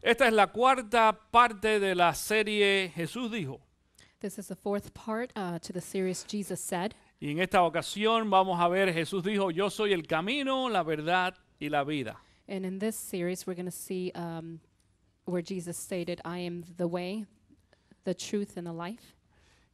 Esta es la cuarta parte de la serie Jesús dijo. This is the fourth part to the series Jesus Said. Y en esta ocasión vamos a ver Jesús dijo, yo soy el camino, la verdad y la vida. And in this series, we're going to see where Jesus stated, I am the way, the truth, and the life.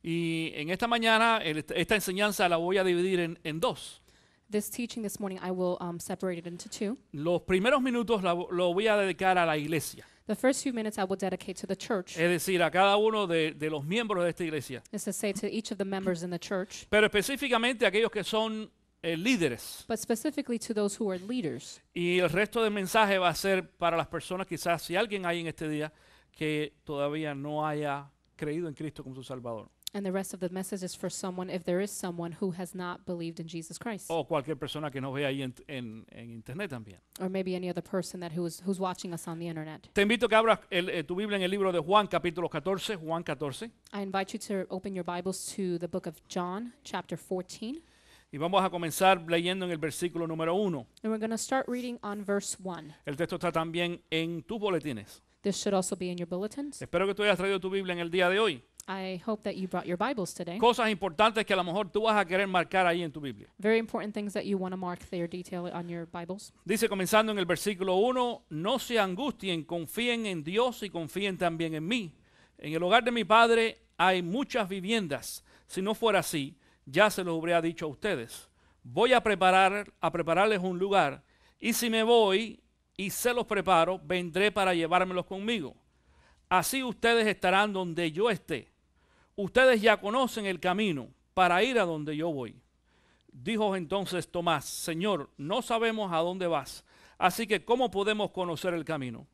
Y en esta mañana esta enseñanza la voy a dividir en dos. This teaching this morning, I will separate it into two. Los primeros minutos lo voy a dedicar a la iglesia. The first few minutes I will dedicate to the church. Es decir, a cada uno de los miembros de esta iglesia. Is to say to each of the members in the church, Pero específicamente a aquellos que son líderes. but specifically to those who are leaders. Y el resto del mensaje va a ser para las personas, quizás si alguien hay en este día que todavía no haya creído en Cristo como su Salvador. And the rest of the message is for someone, if there is someone who has not believed in Jesus Christ. O cualquier persona que nos vea ahí en internet también. Or maybe any other person that who's watching us on the internet. Te invito a que abras tu Biblia en el libro de Juan, capítulo 14, Juan 14. I invite you to open your Bibles to the book of John, chapter 14. Y vamos a comenzar leyendo en el versículo número 1. And we're going to start reading on verse 1. El texto está también en tus boletines. This should also be in your bulletins. Espero que tú hayas traído tu Biblia en el día de hoy. I hope that you brought your Bibles today. Cosas importantes que a lo mejor tú vas a querer marcar ahí en tu Biblia. Very important things that you want to mark there, detail on your Bibles. Dice comenzando en el versículo 1, no se angustien, confíen en Dios y confíen también en mí. En el hogar de mi Padre hay muchas viviendas. Si no fuera así, ya se los habría dicho a ustedes. Voy a prepararles un lugar, y si me voy y se los preparo, vendré para llevármelos conmigo. Así ustedes estarán donde yo esté. Ustedes ya conocen el camino para ir a donde yo voy. Dijo entonces Tomás, Señor, no sabemos a dónde vas, así que ¿cómo podemos conocer el camino?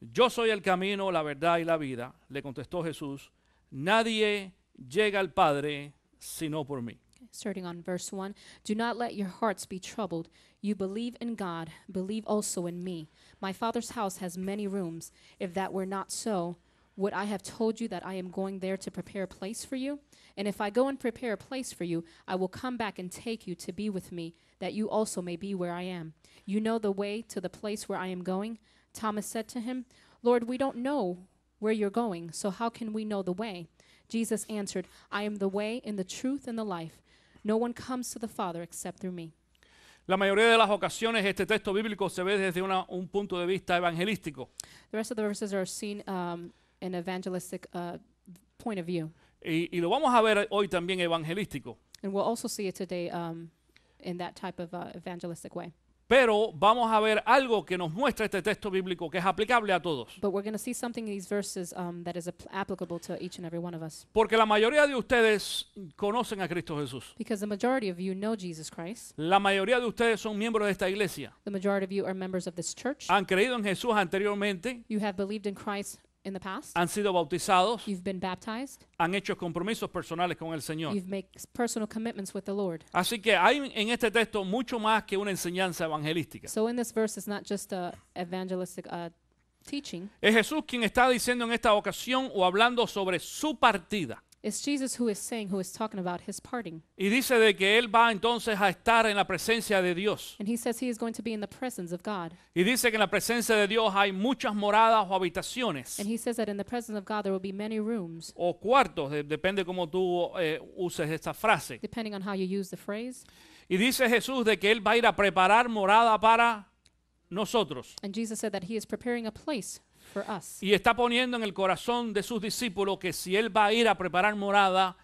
Yo soy el camino, la verdad y la vida, le contestó Jesús. Nadie llega al Padre sino por mí. Starting on verse 1, do not let your hearts be troubled. You believe in God, believe also in me. My Father's house has many rooms. If that were not so, would I have told you that I am going there to prepare a place for you? And if I go and prepare a place for you, I will come back and take you to be with me, that you also may be where I am. You know the way to the place where I am going? Thomas said to him, Lord, we don't know where you're going, so how can we know the way? Jesus answered, I am the way and the truth and the life. No one comes to the Father except through me. La mayoría de las ocasiones este texto bíblico se ve desde un punto de vista evangelístico. The rest of the verses are seen in evangelistic point of view. Y lo vamos a ver hoy también evangelístico. And we'll also see it today in that type of evangelistic way. Pero vamos a ver algo que nos muestra este texto bíblico que es aplicable a todos. But we're going to see something in these verses that is applicable to each and every one of us. Porque la mayoría de ustedes conocen a Cristo Jesús. Because the majority of you know Jesus Christ. La mayoría de ustedes son miembros de esta iglesia. The majority of you are members of this church. Han creído en Jesús anteriormente. You have believed in Christ in the past. Han sido bautizados. You've been baptized. Han hecho compromisos personales con el Señor. You've made personal commitments with the Lord. Así que hay en este texto mucho más que una enseñanza evangelística. So in this verse, it's not just a evangelistic teaching. Es Jesús quien está diciendo en esta ocasión o hablando sobre su partida. It's Jesus who is talking about his parting. Y dice de que él va entonces a estar en la presencia de Dios. And he says he is going to be in the presence of God. Y dice que en la presencia de Dios hay muchas moradas o habitaciones. And he says that in the presence of God there will be many rooms, O cuartos, depende cómo tú uses esta frase. depending on how you use the phrase. Y dice Jesús de que él va a ir a preparar morada para nosotros. And Jesus said that he is preparing a place for us. Y está poniendo en el corazón de sus discípulos que si él va a ir a preparar morada,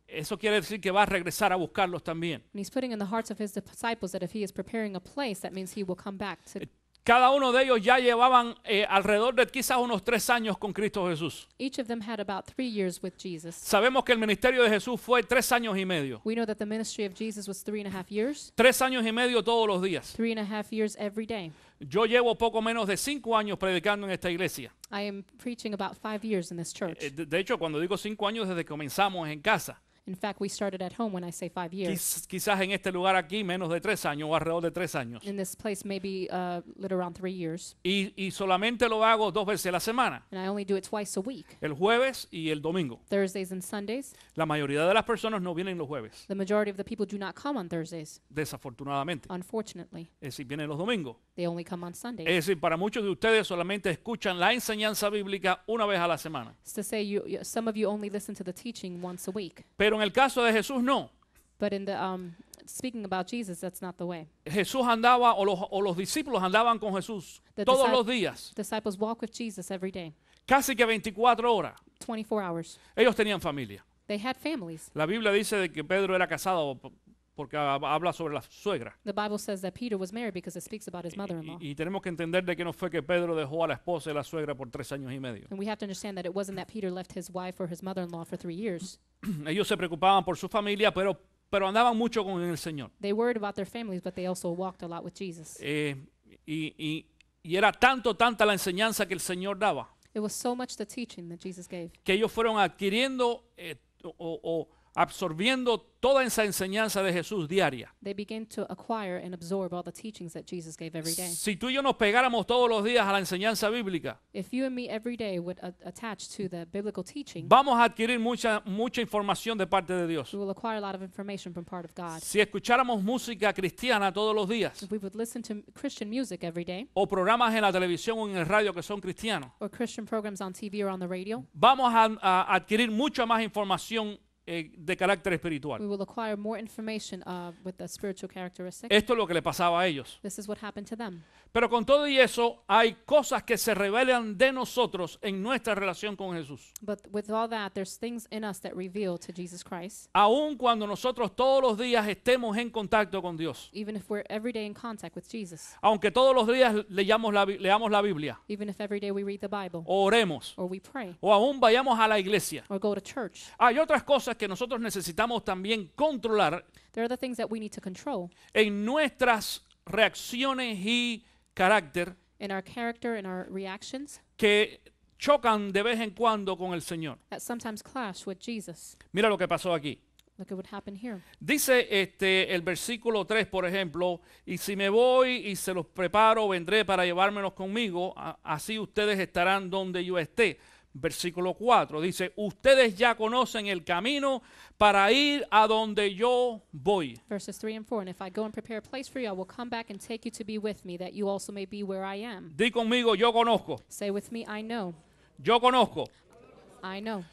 eso quiere decir que va a regresar a buscarlos también. And he's putting in the hearts of his disciples that if he is preparing a place, that means he will come back to. Cada uno de ellos ya llevaban alrededor de quizás unos 3 años con Cristo Jesús. Each of them had about 3 years with Jesus. Sabemos que el ministerio de Jesús fue 3 años y medio. We know that the ministry of Jesus was 3.5 years, 3 años y medio todos los días. 3.5 years every day. Yo llevo poco menos de 5 años predicando en esta iglesia. I am preaching about 5 years in this church. De hecho, cuando digo 5 años, desde que comenzamos en casa. In fact, we started at home when I say 5 years. Quizás en este lugar aquí menos de 3 años o alrededor de 3 años. In this place, maybe little around 3 years. Y solamente lo hago 2 veces a la semana, And I only do it twice a week, el jueves y el domingo. Thursdays and Sundays. La mayoría de las personas no vienen los jueves, The majority of the people do not come on Thursdays, desafortunadamente. unfortunately. Es decir, vienen los domingos. They only come on Sundays. Es decir, para muchos de ustedes solamente escuchan la enseñanza bíblica una vez a la semana. It's to say some of you only listen to the teaching once a week. Pero en el caso de Jesús no. But in the speaking about Jesus, that's not the way. Jesús andaba o los discípulos andaban con Jesús The todos discip- los días, Disciples walk with Jesus every day, casi que 24 horas. 24 hours. Ellos tenían familia. They had families. La Biblia dice de que Pedro era casado porque habla sobre la suegra. The Bible says that Peter was married because it speaks about his mother-in-law. Y tenemos que entender de que no fue que Pedro dejó a la esposa y la suegra por 3 años y medio. And we have to understand that it wasn't that Peter left his wife or his mother-in-law for 3 years. Ellos se preocupaban por su familia, pero andaban mucho con el Señor. They worried about their families, but they also walked a lot with Jesus. Y era tanta la enseñanza que el Señor daba, It was so much the teaching that Jesus gave que ellos fueron adquiriendo o absorbiendo toda esa enseñanza de Jesús diaria. they began to acquire and absorb all the teachings that Jesus gave every day. Si tú y yo nos pegáramos todos los días a la enseñanza bíblica, If you and me every day would attach to the biblical teaching, vamos a adquirir mucha información de parte de Dios. we will acquire a lot of information from part of God. Si escucháramos música cristiana todos los días, If we would listen to Christian music every day, o programas en la televisión o en el radio que son cristianos, or Christian programs on TV or on the radio, vamos a adquirir mucha más información de carácter espiritual. we will acquire more information with the spiritual characteristics. Esto es lo que le pasaba a ellos. This is what happened to them. Pero con todo y eso, hay cosas que se revelan de nosotros en nuestra relación con Jesús. But with all that, there's things in us that reveal to Jesus Christ, Aun cuando nosotros todos los días estemos en contacto con Dios. even if we're every day in contact with Jesus, Aunque todos los días leamos la Biblia, even if every day we read the Bible, o oremos, or we pray, o aún vayamos a la iglesia. or go to church. Hay otras cosas que nosotros necesitamos también controlar There are the things that we need to control en nuestras reacciones y carácter in our character and our reactions que chocan de vez en cuando con el Señor. that sometimes clash with Jesus. Mira lo que pasó aquí. Look at what happened here. Dice el versículo 3, por ejemplo, y si me voy y se los preparo, vendré para llevármelos conmigo, así ustedes estarán donde yo esté. Versículo 4 dice, ustedes ya conocen el camino para ir a donde yo voy. Verses 3 and 4, and if I go and prepare a place for you, I will come back and take you to be with me, that you also may be where I am. Di conmigo, yo conozco, Say with me, I know. yo conozco. I know.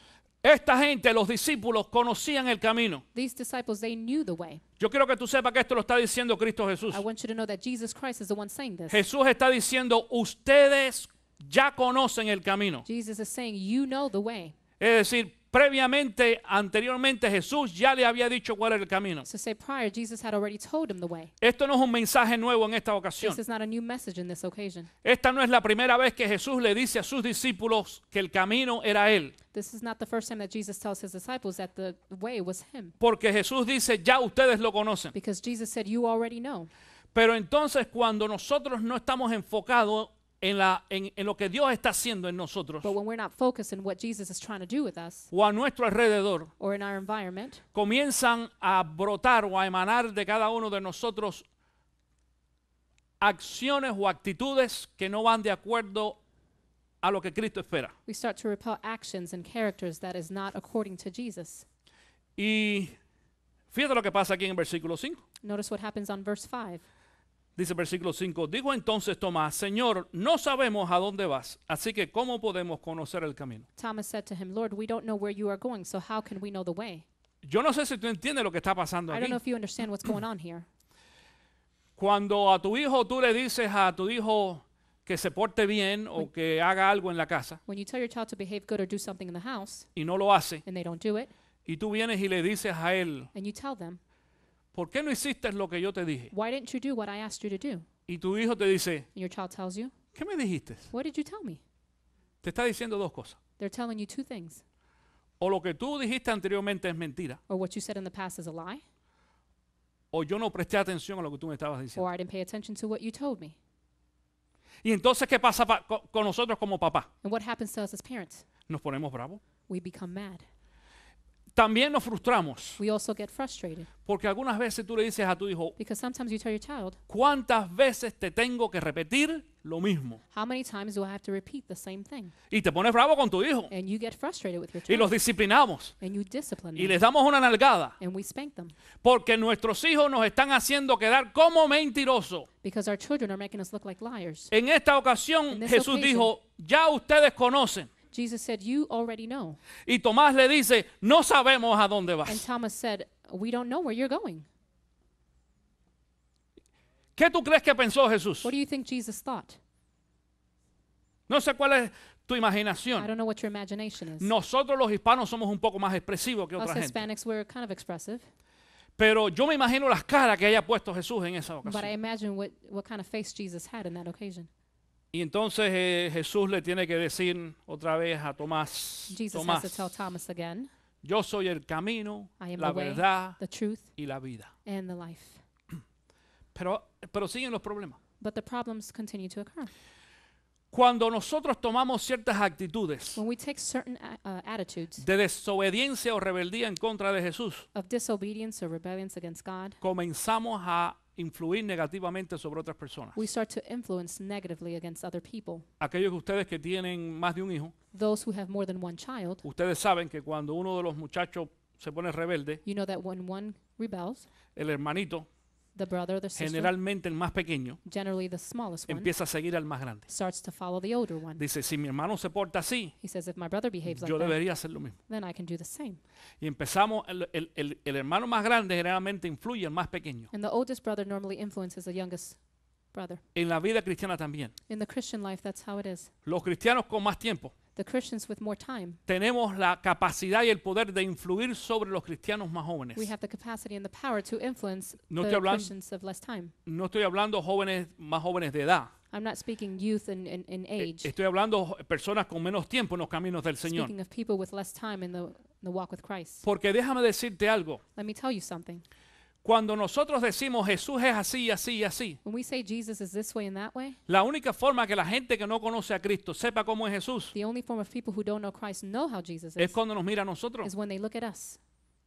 Esta gente, los discípulos, conocían el camino. These disciples, they knew the way. Yo quiero que tú sepas que esto lo está diciendo Cristo Jesús. I want you to know that Jesus Christ is the one saying this. Jesús está diciendo, ustedes ya conocen el camino. Jesus is saying, you know the way. Es decir, previamente, anteriormente, Jesús ya le había dicho cuál era el camino. So say prior, Jesus had already told him the way. Esto no es un mensaje nuevo en esta ocasión. This is not a new message in this occasion. Esta no es la primera vez que Jesús le dice a sus discípulos que el camino era Él. This is not the first time that Jesus tells his disciples that the way was him. Porque Jesús dice, ya ustedes lo conocen. Because Jesus said, you already know. Pero entonces cuando nosotros no estamos enfocados en lo que Dios está haciendo en nosotros But when we're not focused on what Jesus is trying to do with us o a nuestro alrededor, or in our environment, comienzan a brotar o a emanar de cada uno de nosotros acciones o actitudes que no van de acuerdo a lo que Cristo espera. we start to repel actions and characters that is not according to Jesus. Y fíjate lo que pasa aquí en el versículo 5. Notice what happens on verse 5. Dice el versículo 5, dijo entonces Tomás, Señor, no sabemos a dónde vas, así que ¿cómo podemos conocer el camino? Thomas said to him, Lord, we don't know where you are going, so how can we know the way? Yo no sé si tú entiendes lo que está pasando I aquí. don't know if you understand what's going on here. Cuando a tu hijo tú le dices a tu hijo que se porte bien o que haga algo en la casa When you tell your child to behave good or do something in the house, y no lo hace, and they don't do it, y tú vienes y le dices a él, and you tell them, ¿por qué no hiciste lo que yo te dije? why didn't you do what I asked you to do? Y tu hijo te dice, And your child tells you, ¿qué me dijiste? what did you tell me? Te está diciendo dos cosas. They're telling you two things. O lo que tú dijiste anteriormente es mentira, Or what you said in the past is a lie, o yo no presté atención a lo que tú me estabas diciendo. or I didn't pay attention to what you told me. Y entonces, ¿qué pasa con nosotros como papá? And what happens to us as parents? Nos ponemos bravos. We become mad. También nos frustramos We also get frustrated porque algunas veces tú le dices a tu hijo, because sometimes you tell your child, ¿cuántas veces te tengo que repetir lo mismo? how many times do I have to repeat the same thing? Y te pones bravo con tu hijo And you get frustrated with your y los child. disciplinamos And you discipline y them. les damos una nalgada And we spank them. porque nuestros hijos nos están haciendo quedar como mentirosos. Because our children are making us look like liars. En esta ocasión In this Jesús occasion, dijo, ya ustedes conocen. Jesus said, you already know. Y Tomás le dice, no sabemos a dónde And vas. Thomas said, we don't know where you're going. ¿Qué tú crees que pensó Jesús? What do you think Jesus thought? No sé cuál es tu I imaginación. don't know what your imagination is. Nosotros los hispanos somos un poco más expresivos que Us otra gente. Hispanics, we're kind of expressive. Pero yo me imagino las caras que haya puesto Jesús en esa But I ocasión. imagine what kind of face Jesus had in that occasion. Y entonces Jesús le tiene que decir otra vez a Tomás, Jesus Tomás, has to tell Thomas again, yo soy el camino, I am la the way, verdad the truth, y la vida. and the life. Pero siguen los problemas. But the problems continue to occur. Cuando nosotros tomamos ciertas actitudes When we take certain attitudes de desobediencia o rebeldía en contra de Jesús, of disobedience or rebellion against God, comenzamos a influir negativamente sobre otras personas. we start to influence negatively against other people. Aquellos de ustedes que tienen más de un hijo, Those who have more than one child, ustedes saben que cuando uno de los muchachos se pone rebelde, you know that when one rebels, el hermanito, the brother or the sister, generalmente el más pequeño, generally the smallest one, empieza a seguir al más grande. starts to follow the older one. Dice, si mi hermano se porta así, He says, if my brother behaves like yo that, debería hacer lo mismo. then I can do the same. Y empezamos, el hermano más grande generalmente influye al más pequeño. And the oldest brother normally influences the youngest brother. En la vida cristiana también. In the Christian life, that's how it is. Los cristianos con más tiempo The Christians with more time, tenemos la capacidad y el poder de influir sobre los cristianos más jóvenes. we have the capacity and the power to influence No the estoy hablando- Christians of less time. No estoy hablando jóvenes más jóvenes de edad. I'm not speaking youth in age. Estoy hablando personas con menos tiempo en los caminos del Señor. Speaking of people with less time in the walk with Christ. Porque déjame decirte algo. Let me tell you something. Cuando nosotros decimos Jesús es así, así y así, When we say Jesus is this way and that way, la única forma que la gente que no conoce a Cristo sepa cómo es Jesús the only form of people who don't know Christ know how Jesus es is, cuando nos mira a nosotros. is when they look at us.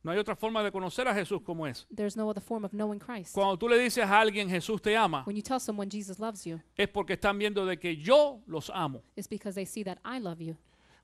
No hay otra forma de conocer a Jesús como es. There's no other form of knowing Christ. Cuando tú le dices a alguien Jesús te ama, When you tell someone Jesus loves you, es porque están viendo de que yo los amo. it's because they see that I love you.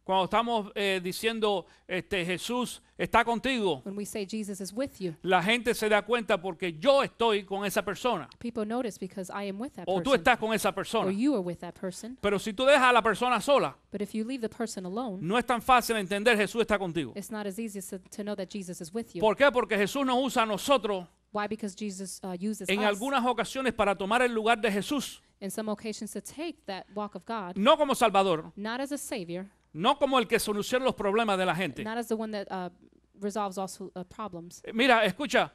Cuando estamos diciendo Jesús está contigo, When we say Jesus is with you, la gente se da cuenta porque yo estoy con esa persona people notice because I am with that o tú person, estás con esa or persona. you are with that person. Pero si tú dejas a la persona sola, But if you leave the person alone, no es tan fácil entender Jesús está contigo. it's not as easy to know that Jesus is with you. ¿Por qué? Porque Jesús nos usa a nosotros Why? Because Jesus uses en us algunas ocasiones para tomar el lugar de Jesús, in some occasions to take that walk of God, no como Salvador, not as a savior, no como el que soluciona los problemas de la gente. not as the one that resolves all problems. Mira, escucha,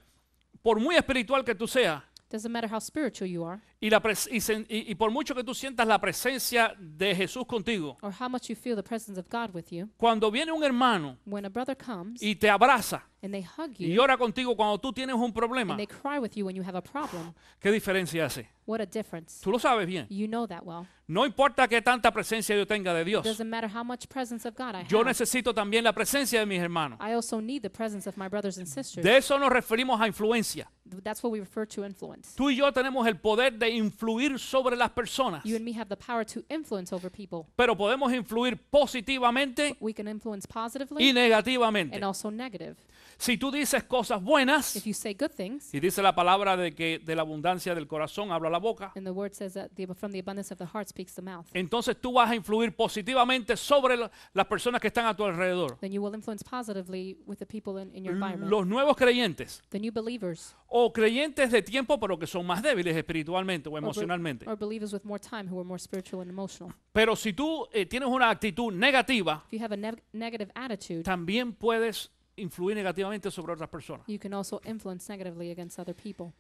por muy espiritual que tú seas Doesn't matter how spiritual you are y por mucho que tú sientas la presencia de Jesús contigo, or how much you feel the presence of God with you, cuando viene un hermano when a brother comes y te abraza and they hug y you ora contigo cuando tú tienes un problema, and they cry with you when you have a problem, ¿qué diferencia hace? what a difference. Tú lo sabes bien. You know that well. No importa qué tanta presencia yo tenga de Dios. Doesn't matter how much presence of God I Yo have. necesito también la presencia de mis hermanos. I also need the presence of my brothers and sisters. De eso nos referimos a influencia. That's what we refer to influence. Tú y yo tenemos el poder de influir sobre las personas, You and me have the power to influence over people. pero podemos influir positivamente We can influence y positively negativamente. and also negative. Si tú dices cosas buenas, If you say good things, y dice la palabra de que de la abundancia del corazón habla la boca, and the word says that from the abundance of the heart speaks the mouth, entonces tú vas a influir positivamente sobre las personas que están a tu alrededor. then you will influence positively with the people in your environment. Los nuevos creyentes The new believers o creyentes de tiempo pero que son más débiles espiritualmente o or emocionalmente. or believers with more time who are more spiritual and emotional. Pero si tú tienes una actitud negativa, If you have a negative attitude, también puedes influir negativamente sobre otras personas. you can also influence negatively against other people.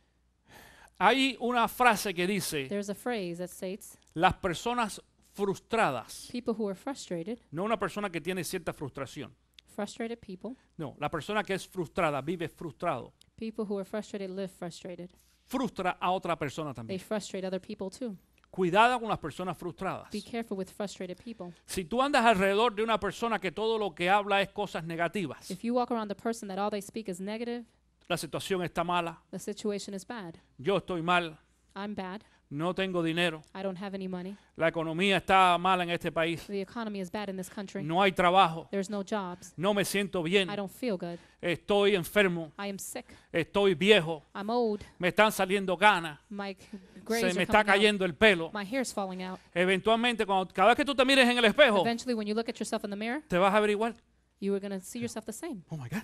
Hay una frase que dice, There's a phrase that states, las personas frustradas, people who are frustrated, no una persona que tiene cierta frustración, frustrated people, no, la persona que es frustrada vive frustrado, people who are frustrated live frustrated. frustra a otra persona They también. frustrate other people too. Cuidado con las personas frustradas. Be careful with frustrated people. Si tú andas alrededor de una persona que todo lo que habla es cosas negativas, If you walk around the person that all they speak is negative, la situación está mala, the situation is bad. yo estoy mal, I'm bad. no tengo dinero, I don't have any money. la economía está mala en este país, The economy is bad in this country. no hay trabajo, There's no jobs. no me siento bien, I don't feel good. estoy enfermo, I am sick. estoy viejo, I'm old. me están saliendo canas, My se grades me are está coming out. cayendo el pelo. My hair's falling out. Eventualmente, cada vez que tú te mires en el espejo, Eventually, when you look at yourself in the mirror, te vas a averiguar, you are going to see yourself the same. oh my God,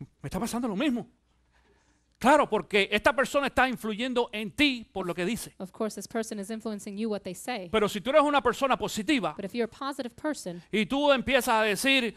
me está pasando lo mismo. Claro, porque esta persona está influyendo en ti por lo que dice. Of course, this person is influencing you what they say. Pero si tú eres una persona positiva But if you're a positive person y tú empiezas a decir,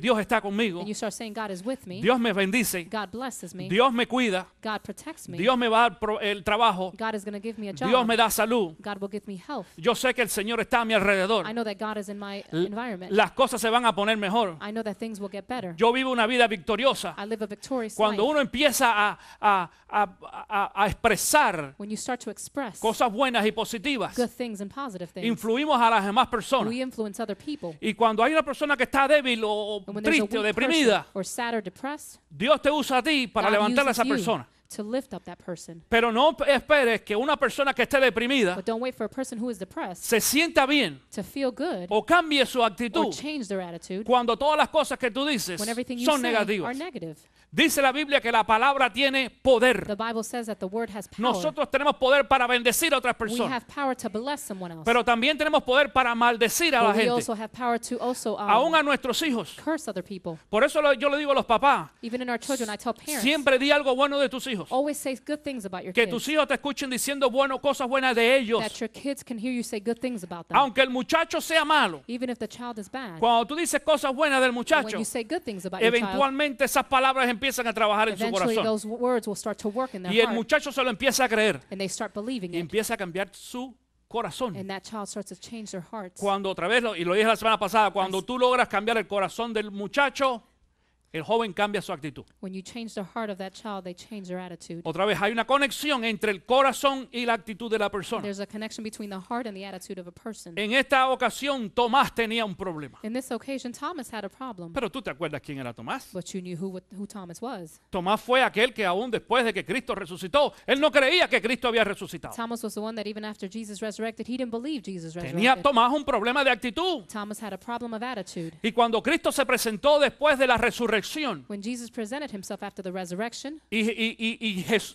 Dios está conmigo, and you start saying God is with me, Dios me bendice, God blesses me, Dios me cuida, God protects me, Dios me va a dar el trabajo, God is going to give me a Dios job, me da salud, God will give me health. yo sé que el Señor está a mi alrededor, I know that God is in my environment. las cosas se van a poner mejor. I know that things will get better. Yo vivo una vida victoriosa. I live a victorious Cuando life. uno empieza a expresar When you start to express cosas buenas y positivas, good things and positive things, influimos a las demás personas. we influence other people. Y cuando hay una persona que está débil o And when there's a triste o weak person deprimida, or sad or depressed, Dios te usa a ti para God levantar a uses esa you persona. to lift up that person. Pero no esperes que una persona que esté deprimida But don't wait for a person who is depressed se sienta bien to feel good o cambie su or actitud change their attitude cuando todas las cosas que tú dices when everything you son say are negativas. negative. Dice la Biblia que la palabra tiene poder. The Bible says that the word has power. Nosotros tenemos poder para bendecir a otras We personas, have power to bless someone else. pero también tenemos poder para maldecir a la But we gente, also have power to also aún a nuestros hijos. curse other people. Por eso yo le digo a los papás, Even in our children, I tell parents, siempre di algo bueno de tus hijos. always say good things about your Que kids. tus hijos te escuchen diciendo cosas buenas de ellos. That your kids can hear you say good things about them. Aunque el muchacho sea malo, Even if the child is bad. cuando tú dices cosas buenas del When muchacho, you say good things about your child, eventualmente esas palabras empiezan a trabajar en su eventually corazón. those words will start to work in their Y el heart. muchacho se lo empieza a creer And they start believing y it. empieza a cambiar su corazón. And that child starts to change their hearts. Cuando otra vez, y lo dije la semana pasada, cuando tú logras cambiar el corazón del muchacho, el joven cambia su actitud. When you change the heart of that child, they change their attitude. Otra vez hay una conexión entre el corazón y la actitud de la persona. There's a connection between the heart and the attitude of a person. En esta ocasión Tomás tenía un problema. In this occasion, Thomas had a problem. Pero tú te acuerdas quién era Tomás. But you knew who Thomas was. Tomás fue aquel que aún después de que Cristo resucitó, él no creía que Cristo había resucitado. Thomas was the one that even after Jesus resurrected, he didn't believe Jesus Tenía resurrected. Tomás un problema de actitud. Thomas had a problem of attitude. Y cuando Cristo se presentó después de la resurrección, When Jesus presented himself after the resurrection,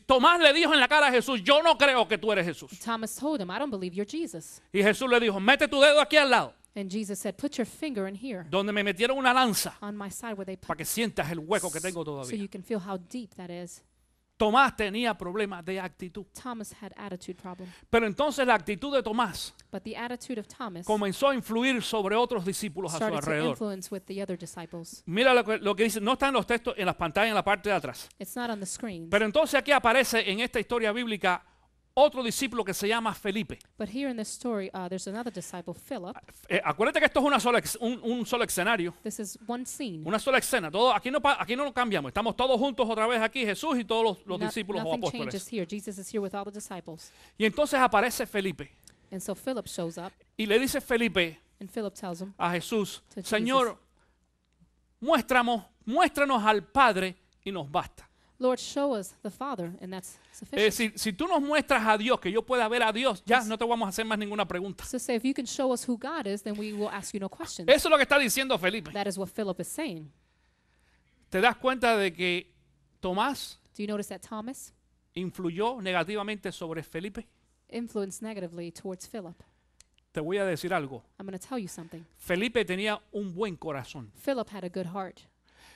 Tomás le dijo en la cara a Jesús, yo no creo que tú eres Jesús. Thomas told him, I don't believe you're Jesus. Y Jesús le dijo, mete tu dedo aquí al lado, And Jesus said, put your finger in here donde me metieron una lanza, on my side where they para put, que sientas el hueco que tengo so todavía. you can feel how deep that is. Tomás tenía problemas de actitud. Thomas had attitude problem. Pero entonces la actitud de Tomás But the attitude of Thomas comenzó a influir sobre otros discípulos a su started to alrededor. influence with the other disciples. Mira lo que dice, no están los textos en las pantallas en la parte de atrás. It's not on the screen. Pero entonces aquí aparece en esta historia bíblica otro discípulo que se llama Felipe. But here in this story, there's another disciple, Philip. Acuérdate que esto es un solo escenario, This is one scene. una sola escena. Aquí no lo cambiamos. Estamos todos juntos otra vez aquí, Jesús y todos los discípulos o Nothing changes apóstoles. here. Jesus is here with all the disciples. Y entonces aparece Felipe And so Philip shows up, y le dice Felipe and Philip tells him, a Jesús, To Jesus. Señor, muéstranos al Padre y nos basta. Lord, show us the Father, and that's Es sufficient. decir, si tú nos muestras a Dios, que yo pueda ver a Dios, ya no te vamos a hacer más ninguna pregunta. So say, if you can show us who God is, then we will ask you no questions. Eso es lo que está diciendo Felipe. That is what Philip is saying. ¿Te das cuenta de que Tomás Do you notice that Thomas influyó negativamente sobre Felipe? influenced negatively towards Philip? Te voy a decir algo. I'm going to tell you something. Felipe tenía un buen corazón. Philip had a good heart.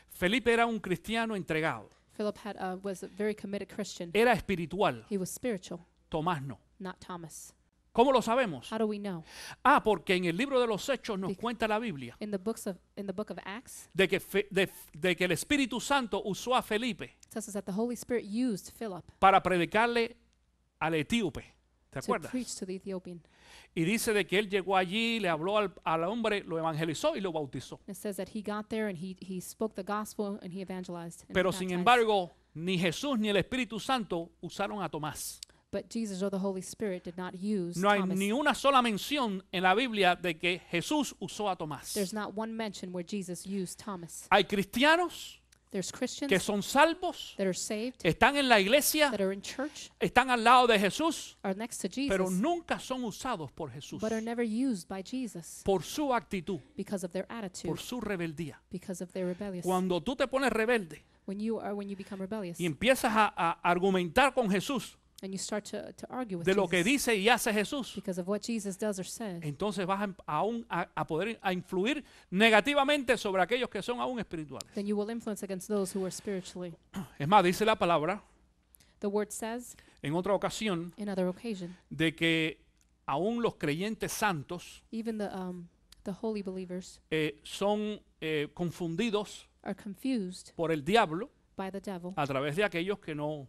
Felipe era un cristiano entregado. Philip was a very committed Christian. Era espiritual. He was spiritual, Tomás no. not Thomas. ¿Cómo lo sabemos? How do we know? Porque en el libro de los Hechos nos cuenta la Biblia In the book of Acts, de que el Espíritu Santo usó a Felipe it tells us that the Holy Spirit used Philip para predicarle al etíope. ¿Te to acuerdas? preach to the Ethiopian. Y dice de que él llegó allí, le habló al hombre, lo evangelizó y lo bautizó. It says that he got there and he spoke the gospel and he evangelized. And Pero he sin baptized. embargo, ni Jesús ni el Espíritu Santo usaron a Tomás. But Jesus or the Holy Spirit did not use No hay Thomas. ni una sola mención en la Biblia de que Jesús usó a Tomás. There's not one mention where Jesus used Thomas. Hay cristianos There's que Christians son salvos, that are saved, están en la iglesia, that are in church, están al lado de Jesús, are next to pero Jesus, nunca son usados por Jesús, but are never used by Jesus por su actitud, because of their attitude, por su rebeldía. because of their rebellious. Cuando tú te pones rebelde When you become rebellious y empiezas a argumentar con Jesús and you start to argue with de lo que Jesus dice y hace Jesús, because of what Jesus does or says, entonces vas a poder a influir negativamente sobre aquellos que son aún espirituales. then you will influence against those who are spiritually. Es más, dice la palabra The word says en otra ocasión in other occasion, de que aún los creyentes santos even the holy believers son confundidos are confused por el diablo by the devil a través de aquellos que no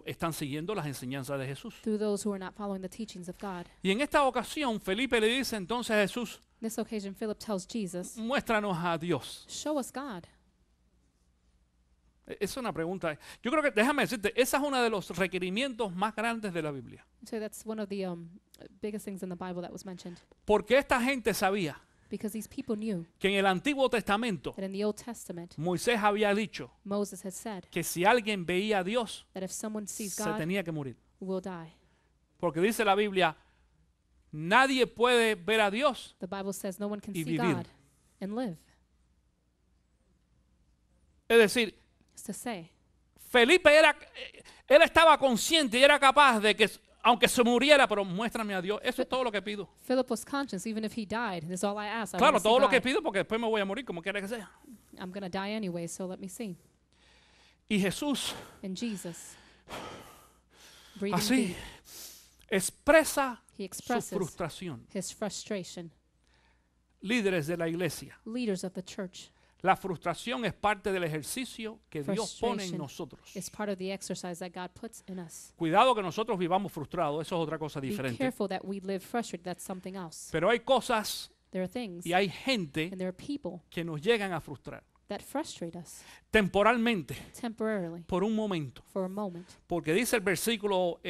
están siguiendo las enseñanzas de Jesús. through those who are not following the teachings of God. Y en esta ocasión Felipe le dice entonces a Jesús, This occasion, Philip tells Jesus, muéstranos a Dios. show us God. Es una pregunta. Yo creo que, déjame decirte, esa es uno de los requerimientos más grandes de la Biblia. So that's one of the biggest things in the Bible that was mentioned. Porque esta gente sabía Because these people knew que en el Antiguo Testamento that in the Old Testament, Moisés había dicho Moses had said que si alguien veía a Dios, that if someone sees se God, tenía que morir. will die. Porque dice la Biblia, nadie puede ver a Dios. The Bible says no one can Y see vivir. God and live. Es decir, It's to say, Felipe él estaba consciente y era capaz de que aunque se muriera, pero muéstrame a Dios. Eso es todo lo que pido. Philip was conscious, even if he died. That's all I ask. I Claro, wanna see todo lo que God. pido porque después me voy a morir como quiera que sea. I'm going to die anyway, so let me see. Y Jesús And Jesus, breathing así deep, expresa he su expresses frustración. his frustration. Líderes de la iglesia, Leaders of the church, la frustración es parte del ejercicio que Dios pone en Frustration nosotros. is part of the exercise that God puts in us. Cuidado que nosotros vivamos frustrados, eso es otra cosa Be diferente. careful that we live frustrated. That's something else. Pero hay cosas There are things y hay gente and there are people que nos llegan a frustrar that frustrate us temporalmente, temporarily por un momento. for a moment. Porque dice el versículo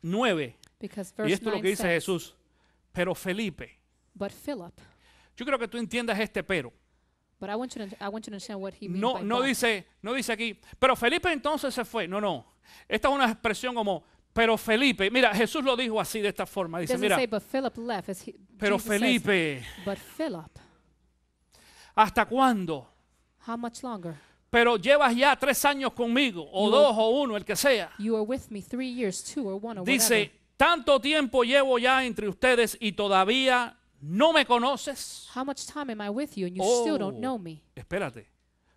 9, Because y verse esto es lo 9 que dice says, Jesús, pero Felipe, but Philip. yo creo que tú entiendas este pero. But I want you to understand what he means No, by no but. dice aquí, pero Felipe entonces se fue. No. Esta es una expresión como, pero Felipe, mira, Jesús lo dijo así de esta forma. It Dice, doesn't mira, say but Philip left. pero Jesus says, Felipe, but Philip, ¿hasta cuándo? how much longer? Pero llevas ya 3 años conmigo, o You 2 o 1, el que sea. You are with me 3 years, 2 or 1 or Dice, whatever. tanto tiempo llevo ya entre ustedes y todavía no me conoces. How much time am I with you and you still don't know me? Espérate,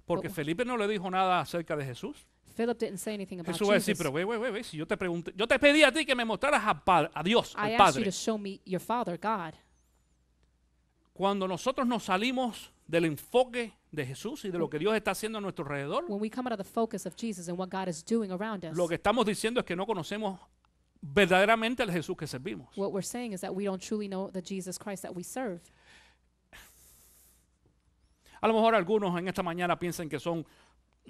porque Oh. Felipe no le dijo nada acerca de Jesús. Philip didn't say anything about Jesús va a decir, Jesus. pero ve, si yo te pregunté, yo te pedí a ti que me mostraras a Dios, I al asked you Padre. to show me your Father, God. Cuando nosotros nos salimos del enfoque de Jesús y de lo que Dios está haciendo a nuestro alrededor, When we come out of the focus of Jesus and what God is doing around us, lo que estamos diciendo es que no conocemos verdaderamente al Jesús que servimos. what we're saying is that we don't truly know the Jesus Christ that we serve. A lo mejor algunos en esta mañana piensan que son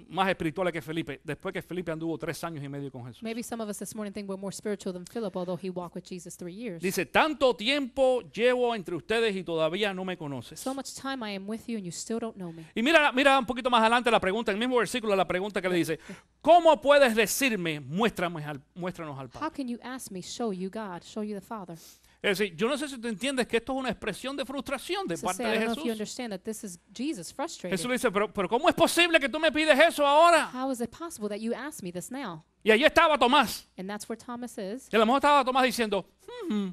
más espirituales que Felipe, después que Felipe anduvo 3 años y medio con Jesús. Maybe some of us this morning think we're more spiritual than Philip, although he walked with Jesus 3 years. Dice, tanto tiempo llevo entre ustedes y todavía no me conoces. So much time I am with you and you still don't know me. Y mira un poquito más adelante la pregunta, en el mismo versículo, la pregunta que le dice, ¿cómo puedes decirme, muéstranos al Padre? How can you ask me, show you God, show you the Father? Es decir, yo no sé si tú entiendes que esto es una expresión de frustración de So parte say, I de don't know if you Jesús. understand that this is Jesus frustrated. Jesús le dice, pero ¿cómo es posible que tú me pides eso ahora? How is it possible that you ask me this now? Y allí estaba Tomás. And that's where Thomas is. Y a lo mejor estaba Tomás diciendo,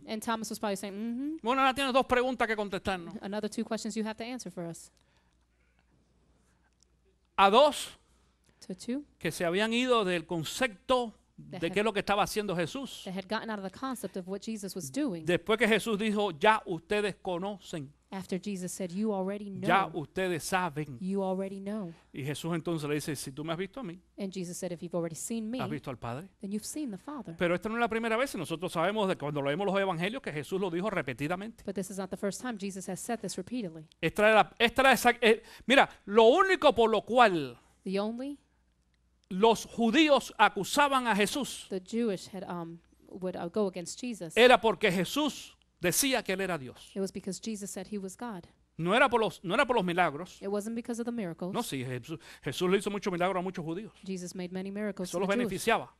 And Thomas was probably saying, bueno, ahora tienes 2 preguntas que contestarnos. another 2 questions you have to answer for us. A 2 To 2 que se habían ido del concepto de qué es lo que estaba haciendo Jesús. that had gotten out of the concept of what Jesus was doing. Después que Jesús dijo, ya ustedes conocen, After Jesus said, you already ya know. ustedes saben. You already know. Y Jesús entonces le dice, si tú me has visto a mí, And Jesus said, if you've already seen me, has visto al Padre. then you've seen the Father. Pero esta no es la primera vez, y nosotros sabemos de cuando leemos los evangelios que Jesús lo dijo repetidamente. But this is not the first time Jesus has said this repeatedly. Mira, lo único por lo cual The only los judíos acusaban a Jesús the Jewish had would go against Jesus, era porque Jesús decía que él era Dios. it was because Jesus said he was God. No era por los milagros. It wasn't because of the miracles. No, sí, Jesús le hizo muchos milagros a muchos judíos. Jesus made many miracles Eso to los the Jewish. beneficiaba.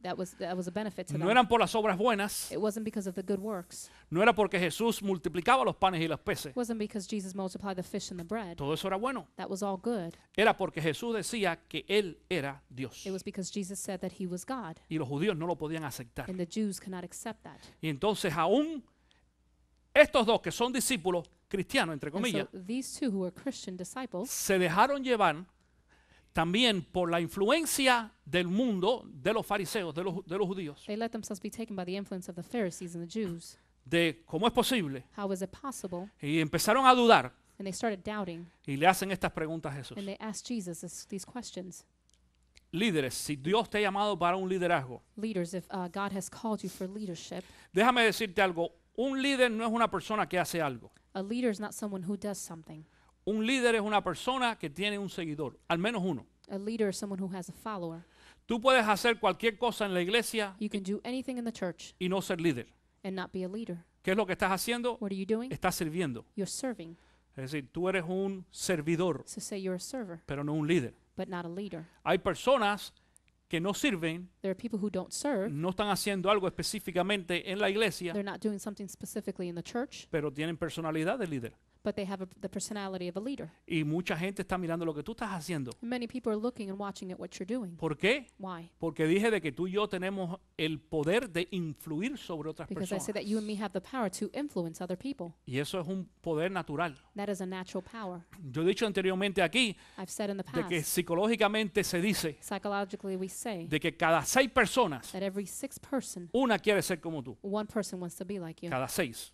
That was a benefit to No them. eran por las obras buenas. It wasn't because of the good works. No era porque Jesús multiplicaba los panes y los peces. It wasn't because Jesus multiplied the fish and the bread. Todo eso era bueno. That was all good. Era porque Jesús decía que él era Dios. It was because Jesus said that he was God, Y los judíos no lo podían aceptar. and the Jews could not accept that. Y entonces aún estos dos que son discípulos cristianos, entre And comillas, so these two who were Christian disciples, se dejaron llevar también por la influencia del mundo, de los fariseos, de los judíos, they let themselves be taken by the influence of the Pharisees and the Jews. de cómo es posible. How is it possible? Y empezaron a dudar And they started doubting, y le hacen estas preguntas a Jesús. and they asked Jesus these questions. Líderes, si Dios te ha llamado para un liderazgo, Leaders, if God has called you for leadership, déjame decirte algo, un líder no es una persona que hace algo. a leader is not someone who does something. Un líder es una persona que tiene un seguidor, al menos uno. A leader is someone who has a follower. Tú puedes hacer cualquier cosa en la iglesia You can do anything in the church y no ser líder. and not be a leader. ¿Qué es lo que estás haciendo? What are you doing? Estás sirviendo. You're serving. Es decir, tú eres un servidor, So say you're a server, pero no un líder. but not a leader. Hay personas que no sirven, There are people who don't serve. no están haciendo algo específicamente en la iglesia, They're not doing something specifically in the church, pero tienen personalidad de líder. but they have the personality of a leader. Y mucha gente está mirando lo que tú estás haciendo. And many people are looking and watching at what you're doing. ¿Por qué? Why? Porque dije de que tú y yo tenemos el poder de influir sobre otras Because I personas. say that you and me have the power to influence other people. Y eso es un poder natural. That is a natural power. Yo he dicho anteriormente aquí I've said in the de que past, psicológicamente se dice psychologically we say de que cada 6 personas, that every sixth person, una quiere ser como tú. one person wants to be like you. Cada 6.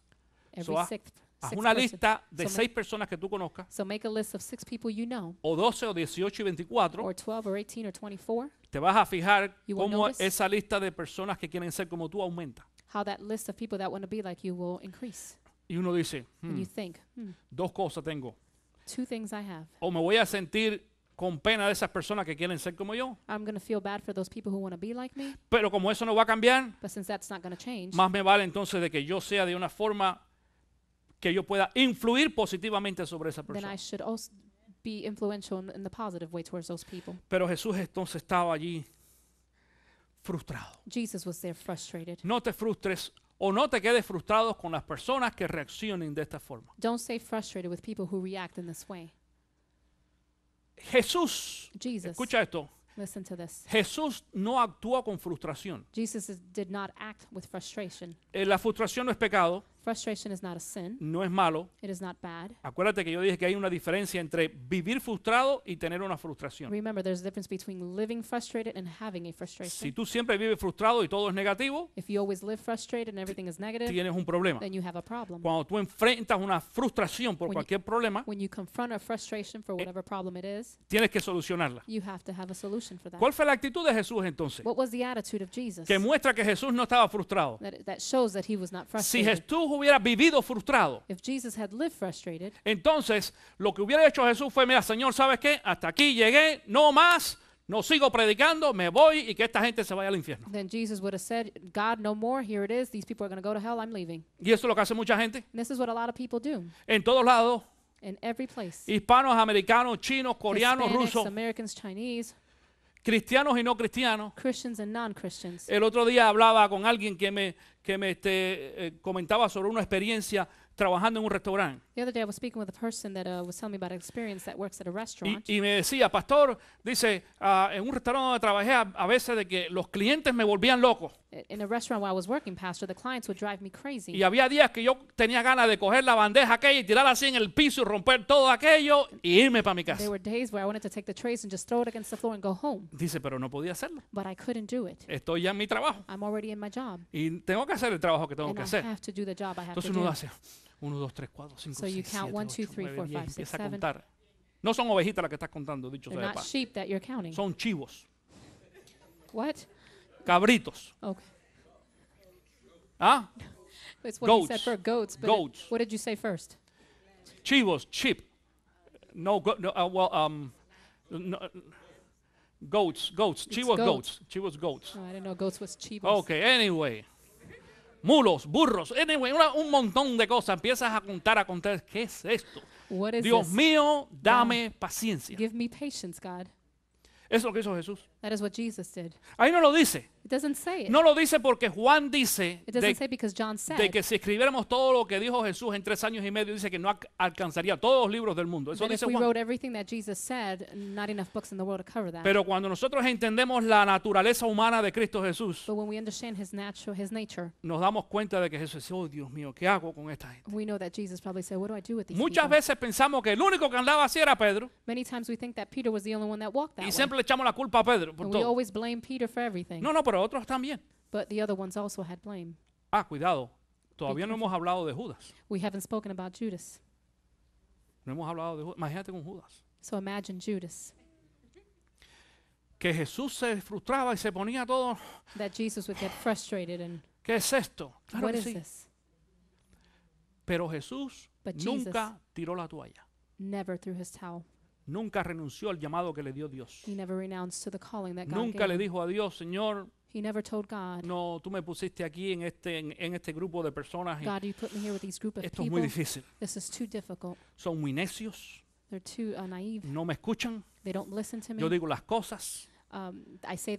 Every So, sixth Haz sixth una person. lista de So 6 personas que tú conozcas, So make a list of 6 people you know, o 12 o 18 y 24. or 12 or 18 or 24, Te vas a fijar You will cómo notice. esa lista de personas que quieren ser como tú aumenta. how that list of people that want to be like you will increase. Y uno dice, And you think, 2 cosas tengo. 2 things I have. O me voy a sentir con pena de esas personas que quieren ser como yo, I'm going to feel bad for those people who want to be like me, pero como eso no va a cambiar, but since that's not going to change, más me vale entonces de que yo sea de una forma que yo pueda influir positivamente sobre esa then persona. I should also be influential in the positive way towards those people. Pero Jesús entonces estaba allí frustrado. Jesus was there frustrated. No te frustres o no te quedes frustrado con las personas que reaccionen de esta forma. Don't stay frustrated with people who react in this way. Jesús, Jesus, escucha esto, listen to this. Jesús no actúa con frustración. Did not act with frustration. La frustración no es pecado, Frustration is not a sin. no es malo. It is not bad. Acuérdate que yo dije que hay una diferencia entre vivir frustrado y tener una frustración. Remember, there's a difference between living frustrated and having a Si frustration. tú siempre vives frustrado y todo es negativo, If you always live frustrated and everything is negative, tienes un problema. then you have a problem. Cuando tú enfrentas una frustración por When you- cualquier problema, When you confront a frustration for whatever problem it is, tienes que solucionarla. you have to have a solution for that. ¿Cuál fue la actitud de Jesús entonces? What was the attitude of Jesus? Que muestra que Jesús no estaba frustrado. That shows that he was not Si frustrated. Jesús hubiera vivido frustrado, If Jesus had lived frustrated, entonces lo que hubiera hecho Jesús fue, mira, Señor, ¿sabes qué? Hasta aquí llegué, no más, no sigo predicando, me voy y que esta gente se vaya al infierno. then Jesus would have said, God, no more, here it is, these people are going to go to hell, I'm leaving. Y eso es lo que hace mucha gente And this is what a lot of people do en todos lados, in every place. hispanos, americanos, chinos, coreanos, Hispanics, rusos, Americans, Chinese, cristianos y no cristianos. Christians and non-Christians. El otro día hablaba con alguien que me comentaba sobre una experiencia trabajando en un restaurante. The other day I was speaking with a person that was telling me about an experience that works at a restaurant. Y me decía, pastor, dice, en un restaurante donde trabajé a veces de que los clientes me volvían loco. In a restaurant where I was working, Pastor, the clients would drive me crazy. Y había días que yo tenía ganas de coger la bandeja aquella y tirarla así en el piso y romper todo aquello y irme para mi There casa. were days where I wanted to take the trays and just throw it against the floor and go home, Dice, pero no podía hacerlo. but I couldn't do it. Estoy ya en mi trabajo I'm already in my job, y tengo que hacer el trabajo que tengo and que I hacer. have to do the job I have to Entonces uno do. hace 1, 2, 3, 4, 5, So you 6, count 7, 1, 2, 8, 3, 9, 4, 10, 5, 6, empieza a 7. contar. No son ovejitas las que estás contando, dicho They're sea de not paso. sheep that you're counting. Son chivos, What? cabritos. Okay. ¿Ah? It's what he said Goats. for goats. But Goats. what did you say first? Chivos, sheep. No, no, well, no, Goats. She It's was goats. goats. She was goats. Oh, I didn't know goats was chivos. Okay, anyway. Mulos, burros, anyway, un montón de cosas. Empiezas a contar. ¿Qué es esto? What is Dios this? mío, dame paciencia. Give me patience, God. Eso es lo que hizo Jesús. That is what Jesus did. Ahí no lo dice. It doesn't say it. No lo dice porque Juan dice It doesn't say because John de said que si escribiéramos todo lo que dijo Jesús en 3 años y medio, dice que no alcanzaría todos los libros del mundo. Eso that if dice we Juan. wrote everything that Jesus said, not enough books in the world to cover that. Pero cuando nosotros entendemos la naturaleza humana de Cristo Jesús, But when we understand his nature, nos damos cuenta de que Jesús dice, oh Dios mío, ¿qué hago con esta gente? we know that Jesus probably said, what do I do with these Muchas people? veces pensamos que el único que andaba así era Pedro Many times we think that Peter was the only one that walked that y way. siempre le echamos la culpa a Pedro por And we todo. always blame Peter for everything. No, pero otros también. But the other ones also had blame. Cuidado. Todavía no hemos hablado de Judas. We haven't spoken about Judas. No hemos hablado de Judas. Imagínate con Judas. So imagine Judas, Que Jesús se frustraba y se ponía todo. that Jesus would get frustrated and ¿Qué es esto? Claro what que is sí. this? Pero Jesús But nunca tiró la toalla. Never threw his towel. Nunca renunció al llamado que le dio Dios. He never renounced to the calling that God Nunca gave le him. dijo a Dios, Señor, He never told God, no, tú me pusiste aquí en este grupo de personas y God, you put me here with these group of esto es muy people. difícil. This is too difficult. Son muy necios, They're too naive. no me escuchan, They don't listen to me. yo digo las cosas, I say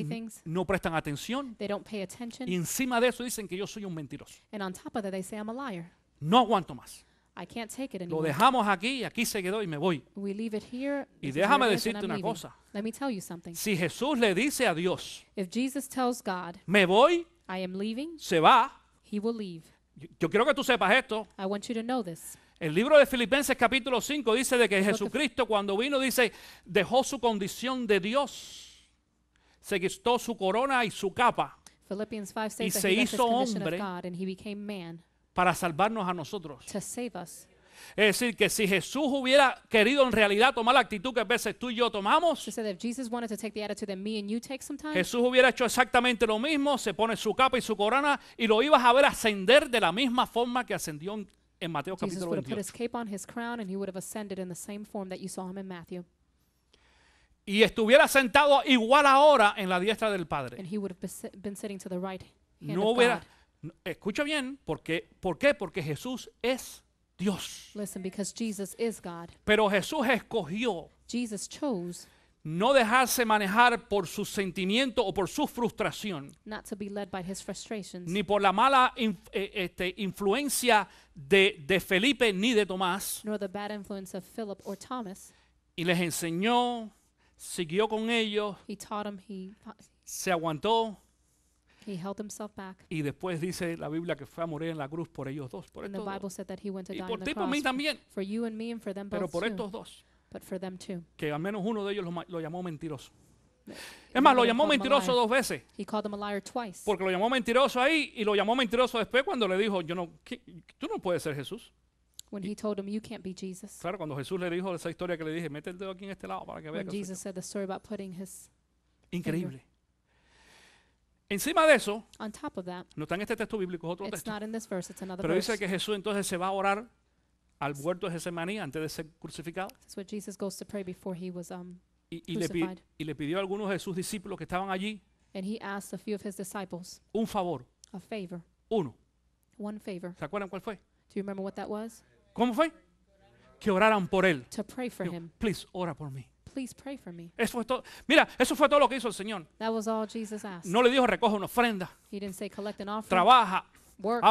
things. no prestan atención They don't pay attention. y encima de eso dicen que yo soy un mentiroso. And on top of that, they say I'm a liar. No aguanto más. I can't take it Lo anymore. dejamos aquí se quedó y me voy. We leave it here. Y this is where déjame it is, and decirte I'm una leaving. cosa. Let me tell you something. Si Jesús le dice a Dios, If Jesus tells God, me voy, I am leaving, se va. he will leave. Yo quiero que tú sepas esto. I want you to know this. El libro de Filipenses capítulo 5 dice de que Jesucristo cuando vino dice, dejó su condición de Dios, se quitó su corona y su capa Philippians 5 Y states that se he left his hizo condition hombre. of God and he became man para salvarnos a nosotros. to save us. Es decir, que si Jesús hubiera querido en realidad tomar la actitud que a veces tú y yo tomamos, So that if Jesus wanted to take the attitude that me and you take sometimes, Jesús hubiera hecho exactamente lo mismo, se pone su capa y su corona y lo ibas a ver ascender de la misma forma que ascendió en Mateo Jesus capítulo would have put 28. his cape on, his crown, and he would have ascended in the same form that you saw him in Matthew. Y estuviera sentado igual ahora en la diestra del Padre. And he would have been sitting to the right hand No of hubiera, God. escucha bien, ¿por qué? Porque Jesús es Dios. Listen, because Jesus is God. Pero Jesús escogió Jesus chose no dejarse manejar por su sentimiento o por su frustración, not to be led by his frustrations, ni por la mala influencia de Felipe ni de Tomás, nor the bad influence of Philip or Thomas. y les enseñó, siguió con ellos, He taught him, se aguantó, he held himself back. y después dice la Biblia que fue a morir en la cruz por ellos dos, por And the estos Bible dos, said that he went to y die por on ti the y por mí cross también, for you and me and for them pero both por too, estos dos, but for them too. que al menos uno de ellos lo llamó mentiroso. Es Even más, though lo he llamó called him a mentiroso liar. 2 veces. He called him a liar twice. Porque lo llamó mentiroso ahí y lo llamó mentiroso después cuando le dijo, tú no puedes ser Jesús. When he told him, you can't be Jesus. Claro, cuando Jesús le dijo esa historia que le dije, mete el dedo aquí en este lado para que vea When que soy Jesus said the story about putting his, yo". Increíble. Encima de eso, on top of that, no está en este texto bíblico, es otro it's texto. not in this verse, it's another Pero verse. dice que Jesús entonces se va a orar al huerto de Getsemaní antes de ser crucificado That's what Jesus goes to pray before he was y Crucified. le pidió a algunos de sus discípulos que estaban allí and he asked a few of his disciples un favor, a favor, uno. one favor. ¿Se acuerdan cuál fue? Do you remember what that was? ¿Cómo fue? Que oraran por él. To pray for Dijo, him. please, ora por mí. Please pray for me. Eso fue todo. Mira, eso fue todo lo que hizo el Señor. That was all Jesus asked. No le dijo recoge una ofrenda, He didn't say collect an offering, trabaja, work, ve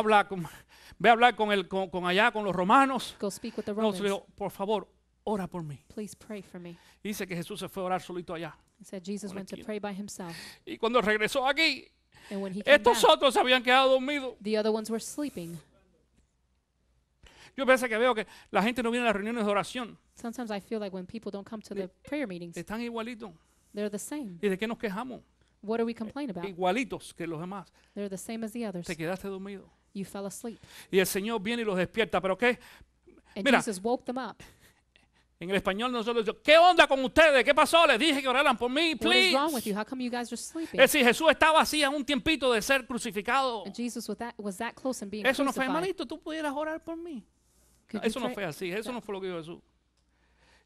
a hablar con allá, con los romanos. go speak with the No, Romans. se le dijo, por favor, ora por mí. Please pray for me. Y dice que Jesús se fue a orar solito allá. He said Jesus went to Tranquilo. pray by himself. Y cuando regresó aquí, And when he came estos back, otros se habían quedado dormidos. the other ones were sleeping. Yo a veces que veo que la gente no viene a las reuniones de oración. Sometimes I feel like when people don't come to the prayer meetings, Están igualitos. they're the same. ¿Y de qué nos quejamos? What do we complain about? Igualitos que los demás. They're the same as the others. Te quedaste dormido. You fell asleep. Y el Señor viene y los despierta. ¿Pero qué? And Mira. Jesus woke them up. En el español nosotros decimos, ¿qué onda con ustedes? ¿Qué pasó? Les dije que oraran por mí, What is wrong with please. you? How come you guys are sleeping? Es decir, Jesús estaba así a un tiempito de ser crucificado. And Jesus was that close and being Eso no fue, crucified. hermanito, tú pudieras orar por mí. Could Eso you no pray? fue así, eso no fue lo que dijo Jesús.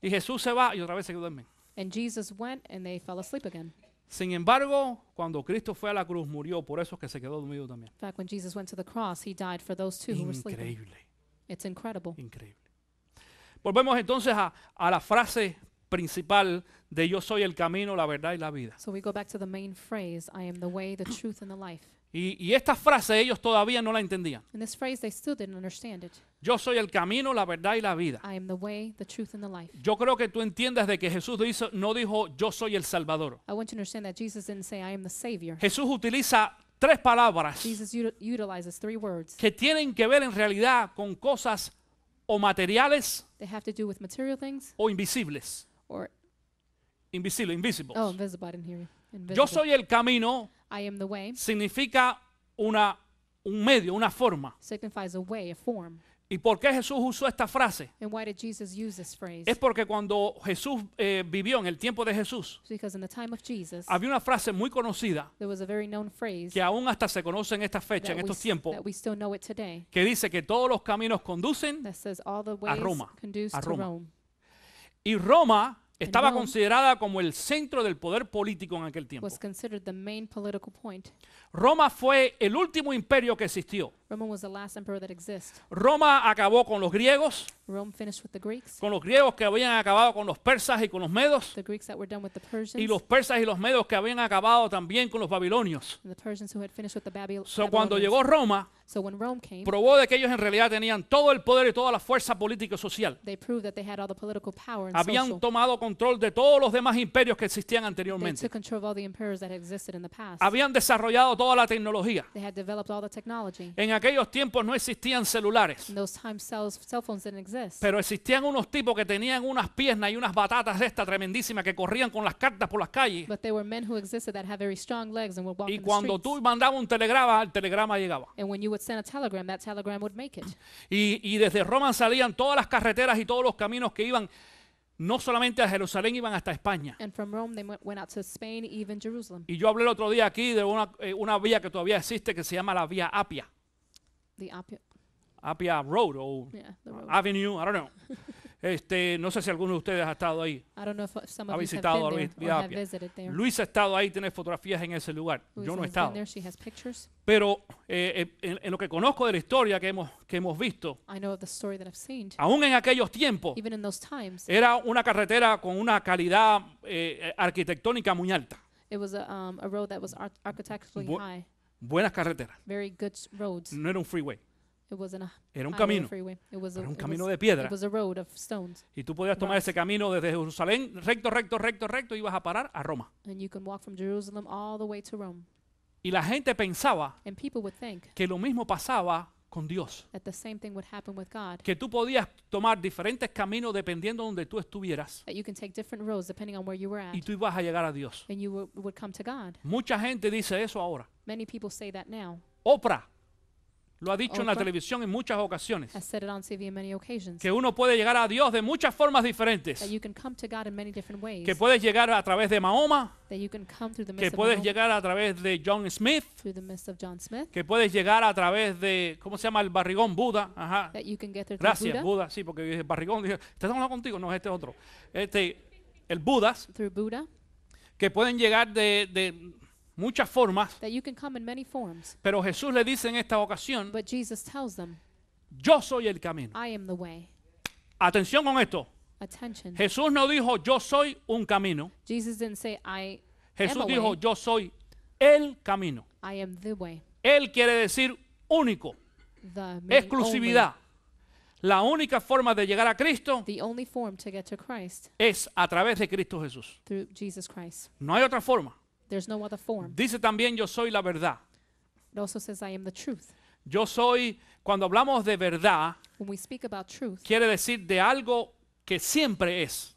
Y Jesús se va y otra vez se duerme. And Jesus went and they fell asleep again. Sin embargo, cuando Cristo fue a la cruz, murió, por eso es que se quedó dormido también. In fact, when Jesus went to the cross, he died for those two who were sleeping. Increíble, It's incredible. increíble. Volvemos entonces a la frase principal de yo soy el camino, la verdad y la vida. So we go back to the main phrase, I am the way, the truth, and the life. Y esta frase ellos todavía no la entendían. And this phrase, they still didn't understand it. Yo soy el camino, la verdad y la vida. I am the way, the truth, and the life. Yo creo que tú entiendas de que Jesús no dijo yo soy el Salvador. I want you to understand that Jesus didn't say, I am the Savior. Jesús utiliza tres palabras Jesus utilizes three words. que tienen que ver en realidad con cosas o materiales They have to do with material things o invisibles. or, Invisibles. oh, invisible, I didn't hear you. Invisible. Yo soy el camino I am the way significa un medio, una forma. signifies a way, a form. ¿Y por qué Jesús usó esta frase? And why did Jesus use this phrase? Es porque cuando Jesús vivió en el tiempo de Jesús, It's because in the time of Jesus, había una frase muy conocida there was a very known phrase que aún hasta se conoce en esta fecha, en estos tiempos, that we still know it today, que dice que todos los caminos conducen that says all the ways Roma, conduce a to Roma. Rome. y Roma estaba Rome considerada como el centro del poder político en aquel tiempo. Was considered the main political point. Roma fue el último imperio que existió. Rome was the last emperor that exists. Roma acabó con los griegos, Rome finished with the Greeks, con los griegos que habían acabado con los persas y con los medos, the Greeks that were done with the y Persians, los persas y los medos que habían acabado también con los babilonios. and the Persians who had finished with the Cuando Babylonians. llegó Roma, So when Rome came, probó de que ellos en realidad tenían todo el poder y toda la fuerza política y social. they proved that they had all the political power and Habían social. tomado control de todos los demás imperios que existían They anteriormente. took control of all the emperors that had existed in the past. Habían desarrollado toda la tecnología. They had developed all the technology. En aquellos tiempos no existían celulares, In those times, cell phones didn't exist. pero existían unos tipos que tenían unas piernas y unas batatas de estas tremendísimas que corrían con las cartas por las calles. But there were men who existed that had very strong legs and would walk Y in the cuando streets. tú mandabas un telegrama, el telegrama llegaba. And when you would send a telegram, that telegram would make it. Y desde Roma salían todas las carreteras y todos los caminos que iban, no solamente a Jerusalén, iban hasta España. And from Rome, they went out to Spain, even Jerusalem. Y yo hablé el otro día aquí de una vía que todavía existe que se llama la Vía Apia. The Apia Road o the road. Avenue, I don't know. No sé si alguno de ustedes ha estado ahí. I don't know if some Ha of you have visitado been la there Vía or have Apia. visited there. Luis ha estado ahí, tiene fotografías en ese lugar. Luisa Yo no he has been estado. there. She has pictures. Pero en lo que conozco de la historia que hemos visto, I know of the story that I've seen. aún en aquellos tiempos, Even in those times, era una carretera con una calidad arquitectónica muy alta. it was a road that was architecturally Bu- high. Buenas carreteras. Very good roads. No era un freeway, It wasn't a era un highway or camino. freeway. It was Era un it camino was- de piedra. It was a road of stones. Y tú podías tomar Rocks. ese camino desde Jerusalén, recto, y ibas a parar a Roma. And you can walk from Jerusalem all the way to Rome. Y la gente pensaba And people would think que lo mismo pasaba con Dios. that the same thing would happen with God. Que tú podías tomar diferentes caminos dependiendo de donde tú estuvieras That you can take different roads depending on where you were at. y tú ibas a llegar a Dios. And you would come to God. Mucha gente dice eso ahora. Many people say that now. Oprah lo ha dicho en la Oprah televisión en muchas ocasiones. Has said it on TV in many occasions. Que uno puede llegar a Dios de muchas formas diferentes. That you can come to God in many different ways. Que puedes llegar a través de Mahoma. That you can come through the Que midst of puedes Mahoma, llegar a través de John Smith. through the midst of John Smith. Que puedes llegar a través de, ¿cómo se llama? El barrigón Buda. Ajá. That you can get there through Gracias, Buddha. Buda. Sí, porque el barrigón, dije, ¿estás hablando contigo? No, este otro. El Budas. Through Buddha. Que pueden llegar de muchas formas. That you can come in many forms. Pero Jesús le dice en esta ocasión, But Jesus tells them, yo soy el camino. I am the way. Atención con esto. Attention. Jesús no dijo, yo soy un camino. Jesus didn't say, I am Jesús a dijo, way. yo soy el camino. I am the way. Él quiere decir único, The main exclusividad. La única forma de llegar a Cristo only, the only form to get to Christ es a través de Cristo Jesús. through Jesus Christ. No hay otra forma. There's no other form. Dice también, yo soy la verdad. It also says, I am the truth. Yo soy, cuando hablamos de verdad, When we speak about truth, quiere decir de algo que siempre es.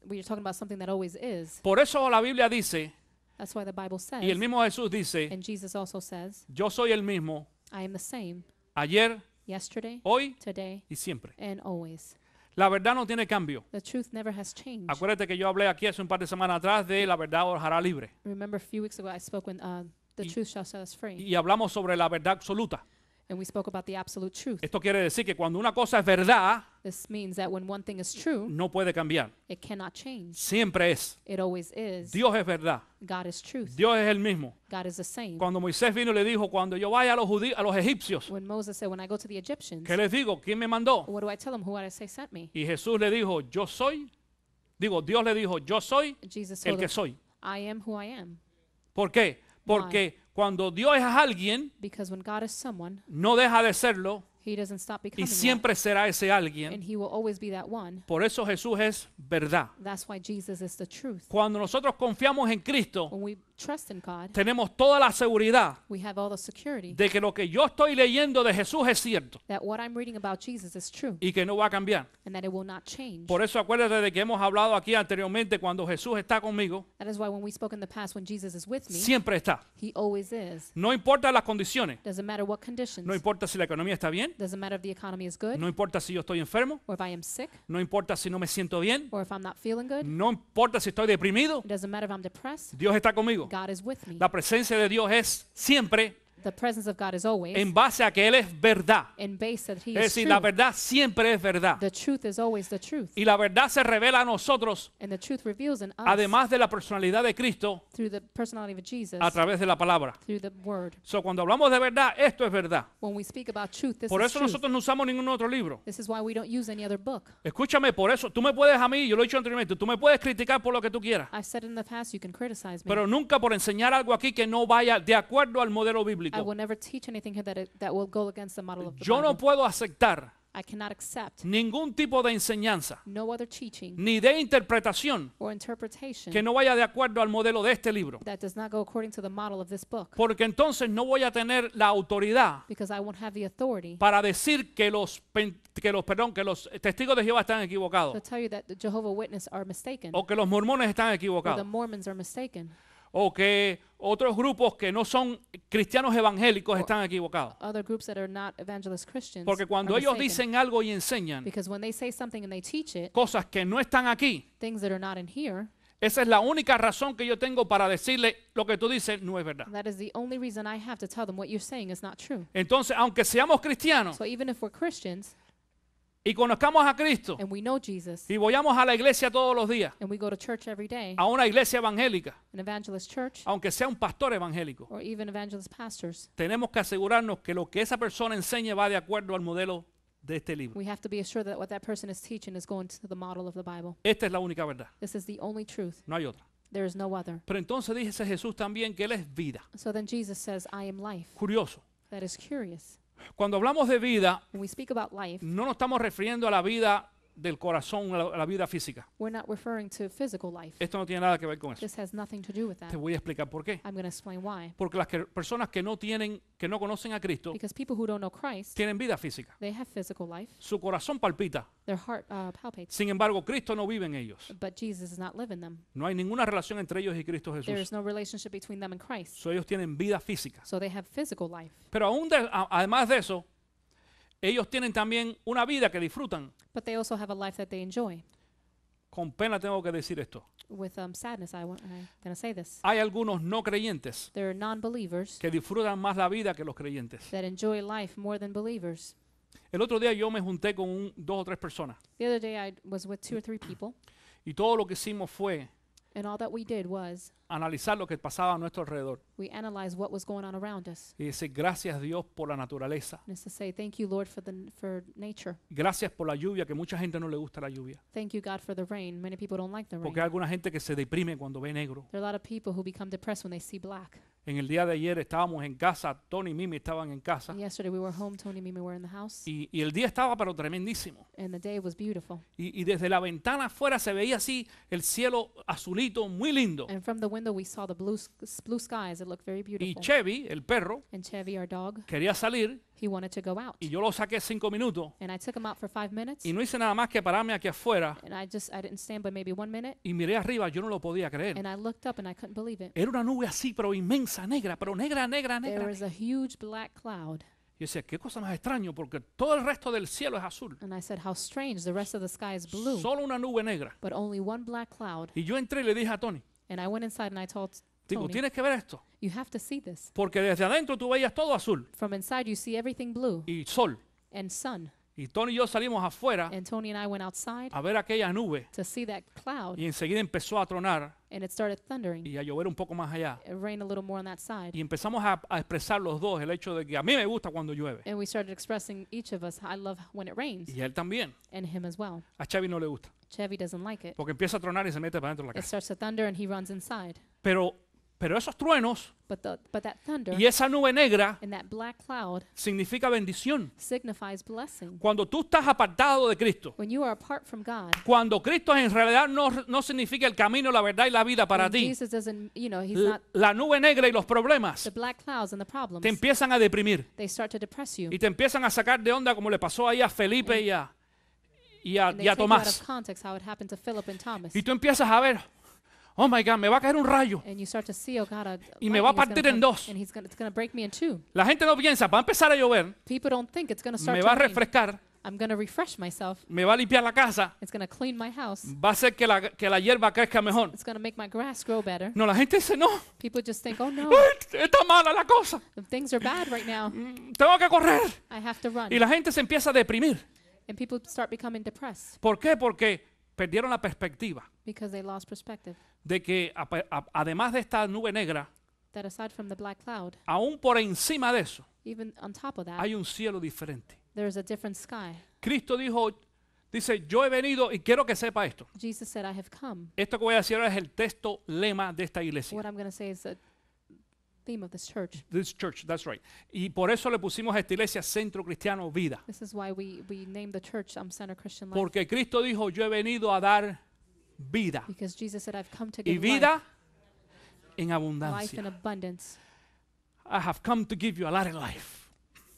we're talking about something that always is. Por eso la Biblia dice, That's why the Bible says, y el mismo Jesús dice, and Jesus also says, yo soy el mismo I am the same ayer, yesterday, hoy today, y siempre. and always. La verdad no tiene cambio. The truth never has changed. Acuérdate que yo hablé aquí hace un par de semanas atrás de la verdad os hará libre. Remember a few weeks ago I spoke when the Y- truth shall set us free. Y hablamos sobre la verdad absoluta. And we spoke about the absolute truth. Esto quiere decir que cuando una cosa es verdad, This means that when one thing is true, no puede cambiar. it cannot change. Siempre es. It always is. Dios es verdad. God is truth. Dios es el mismo. God is the same. Cuando Moisés vino y le dijo, cuando yo vaya a los egipcios, When Moses said, when I go to the Egyptians, ¿qué les digo? ¿Quién me mandó? what do I tell them? Who would I say sent me? Y Jesús le dijo, yo soy. Dios le dijo, yo soy Jesus el told que them, soy. I am who I am. ¿Por qué? Porque cuando Dios es alguien, Because when God is someone, no deja de serlo he doesn't stop y becoming that. siempre será ese alguien. And he will always be that one. Por eso Jesús es verdad. That's why Jesus is the truth. Cuando nosotros confiamos en Cristo, When we trust in God, tenemos toda la seguridad we have all the security de que lo que yo estoy leyendo de Jesús es cierto that what I'm reading about Jesus is true y que no va a cambiar. and that it will not change. Por eso acuérdate de que hemos hablado aquí anteriormente, cuando Jesús está conmigo, That is why when we spoke in the past, when Jesus is with me, siempre está. he always is. No importa las condiciones, Doesn't matter what conditions. no importa si la economía está bien, Doesn't matter if the economy is good no importa si yo estoy enfermo, or if I am sick no importa si no me siento bien, or if I'm not feeling good. no importa si estoy deprimido, It doesn't matter if I'm depressed. Dios está conmigo. God is with me. La presencia de Dios es siempre The presence of God is always en base a que Él es verdad. in base that he Es is decir, true. la verdad siempre es verdad. The truth is always the truth. Y la verdad se revela a nosotros, And the truth reveals in us además de la personalidad de Cristo, through the personality of Jesus, a través de la palabra. through the word. Cuando hablamos de verdad, esto es verdad. When we speak about truth, this Por is eso truth. nosotros no usamos ningún otro libro. This is why we don't use any other book. Escúchame, por eso tú me puedes a mí, yo lo he dicho anteriormente, tú me puedes criticar por lo que tú quieras, I've said in the past, you can criticize me. pero nunca por enseñar algo aquí que no vaya de acuerdo al modelo I bíblico. will never teach anything here that will go against the model of the Yo no Bible. puedo aceptar I cannot accept ningún tipo de enseñanza no other teaching ni de interpretación or interpretation que no vaya de acuerdo al modelo de este libro, that does not go according to the model of this book, porque entonces no voy a tener la autoridad because I won't have the authority para decir que los testigos de Jehová están to equivocados, tell you that the Jehovah Witness are mistaken o que los mormones están or the equivocados, Mormons are mistaken, o que otros grupos que no son cristianos evangélicos están equivocados. other groups that are not evangelist Christians Porque cuando are ellos mistaken. dicen algo y enseñan Because when they say something and they teach it, cosas que no están aquí, things that are not in here, esa es la única razón que yo tengo para decirle lo que tú dices no es verdad. that is the only reason I have to tell them what you're saying is not true. Entonces, aunque seamos cristianos So even if we're Christians y conozcamos a Cristo and we know Jesus y vayamos a la iglesia todos los días, and we go to church every day, a una iglesia evangélica, an evangelist church aunque sea un pastor evangélico, or even evangelist pastors, tenemos que asegurarnos que lo que esa persona enseñe va de acuerdo al modelo de este libro. we have to be assured that what that person is teaching is going to the model of the Bible. Esta es la única verdad, This is the only truth. no hay otra. There is no other. Pero entonces dice Jesús también que Él es vida. So then Jesus says, I am life. Curioso. That is curious. Cuando hablamos de vida, When we speak about life, no nos estamos refiriendo a la vida del corazón, a la vida física. we're not referring to physical life. Esto no tiene nada que ver con eso. This has nothing to do with that. Te voy a explicar por qué. I'm going to explain why. Porque las personas que no conocen a Cristo, Because people who don't know Christ, tienen vida física. they have physical life. Su corazón palpita. Their heart palpates. Sin embargo, Cristo no vive en ellos. But Jesus does not live in them. No hay ninguna relación entre ellos y Cristo There Jesús. is no relationship between them and Christ. So, ellos tienen vida física. So they have physical life. Pero además de eso, ellos tienen también una vida que disfrutan. But they also have a life that they enjoy. Con pena tengo que decir esto. With sadness, I'm going to say this. Hay algunos no creyentes There are non-believers que disfrutan más la vida que los creyentes. that enjoy life more than believers. El otro día yo me junté con 2 o 3 personas The other day I was with 2 or 3 people, y todo lo que hicimos fue and all that we did was analizar lo que pasaba a nuestro alrededor we analyzed what was going on around us. y decir gracias a Dios por la naturaleza, And it's to say, thank you, Lord, for nature. gracias por la lluvia, que mucha gente no le gusta la lluvia, Thank you, God, for the rain. Many people don't like the rain. porque hay alguna gente que se deprime cuando ve negro. There are a lot of people who become depressed when they see black. En el día de ayer estábamos en casa, Tony y Mimi estaban en casa And yesterday we were home, Tony and Mimi were in the house, y el día estaba pero tremendísimo. and the day was beautiful. Y desde la ventana afuera se veía así el cielo azulito, muy lindo. And from the window we saw the blue skies. It looked very Y beautiful. Chevy, el perro, And Chevy, our dog, quería salir he wanted to go out. y yo lo saqué 5 minutos And I took him out for 5 minutes. y no hice nada más que pararme aquí afuera And I didn't stand but maybe 1 minute. y miré arriba, yo no lo podía creer. And I looked up and I couldn't believe it. Era una nube así, pero inmensa, negra, pero negra, negra, There negra. was a huge black cloud. Y decía, qué cosa más extraño, porque todo el resto del cielo es azul. And I said, how strange. The rest of the sky is blue, Solo una nube negra. but only one black cloud. Y yo entré y le dije a Tony, And I went inside and I told digo, Tony, tienes que ver esto. You have to see this. Porque desde adentro tú veías todo azul From inside, you see everything blue y sol. and sun. Y Tony y yo salimos afuera And Tony and I went outside a ver aquella nube to see that cloud, y enseguida empezó a tronar and it started thundering. y a llover un poco más allá. It rained a little more on that side. Y empezamos a expresar los dos el hecho de que a mí me gusta cuando llueve. And we started expressing each of us, I love when it rains, Y él también. and him as well. A Chevy no le gusta. Chevy doesn't like it. Porque empieza a tronar y se mete para dentro de la It casa. starts to thunder and he runs inside. Pero esos truenos But that thunder y esa nube negra and that black cloud significa bendición. signifies blessing. Cuando tú estás apartado de Cristo, When you are apart from God, cuando Cristo en realidad no significa el camino, la verdad y la vida para when ti, Jesus doesn't, he's not la nube negra y los problemas the black clouds and the problems. te empiezan a deprimir They start to depress you. y te empiezan a sacar de onda como le pasó ahí a Felipe y a And they take you out Tomás. of context how it happened to Philip and Thomas. Y tú empiezas a ver, oh my God, me va a caer un rayo. And you start to see, oh God, Y me va a lightning is partir gonna en come, dos. and it's going to break me in two. La gente no piensa, va a empezar a llover, People don't think it's going to start me to va a rain. refrescar, I'm going to refresh myself. me va a limpiar la casa, It's going to clean my house. va a hacer que la hierba crezca mejor. It's going to make my grass grow better. No, la gente dice, no, People just think, oh no, está mala la cosa, things are bad right now. tengo que correr. I have to run. Y la gente se empieza a deprimir. And people start becoming depressed ¿Por qué? Porque perdieron la perspectiva because they lost perspective. de que además de esta nube negra, That aside from the black cloud, aún por encima de eso, even on top of that, hay un cielo diferente. there is a different sky. Cristo dice, yo he venido y quiero que sepa esto. Jesus said, I have come. Esto que voy a decir ahora es el texto lema de esta iglesia. What I'm going to say is the theme of this church. This church, that's right. Y por eso le pusimos a esta iglesia Centro Cristiano Vida. This is why we named the church Center Christian Life. Porque Cristo dijo, yo he venido a dar vida. Because Jesus said, I've come to Y give vida en life in abundancia. abundance. I have come to give you a lot of life.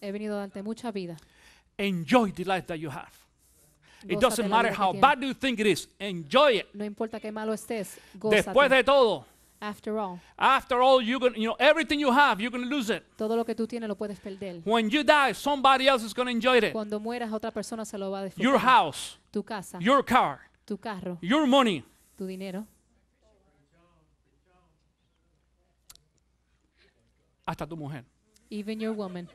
He venido darte mucha vida. Enjoy the life that you have. It Gózate doesn't la matter vida que how tienes. bad you think it is. Enjoy it. No importa qué malo estés, Después gózate. de todo, After all, everything you have, you're going to lose it. todo lo que tú tienes lo puedes perder. When you die, somebody else is going to enjoy it. Cuando mueras, otra persona se lo va a disfrutar. Your house, Tu casa, your car, tu carro, your money. tu dinero, Hasta tu mujer. even your woman.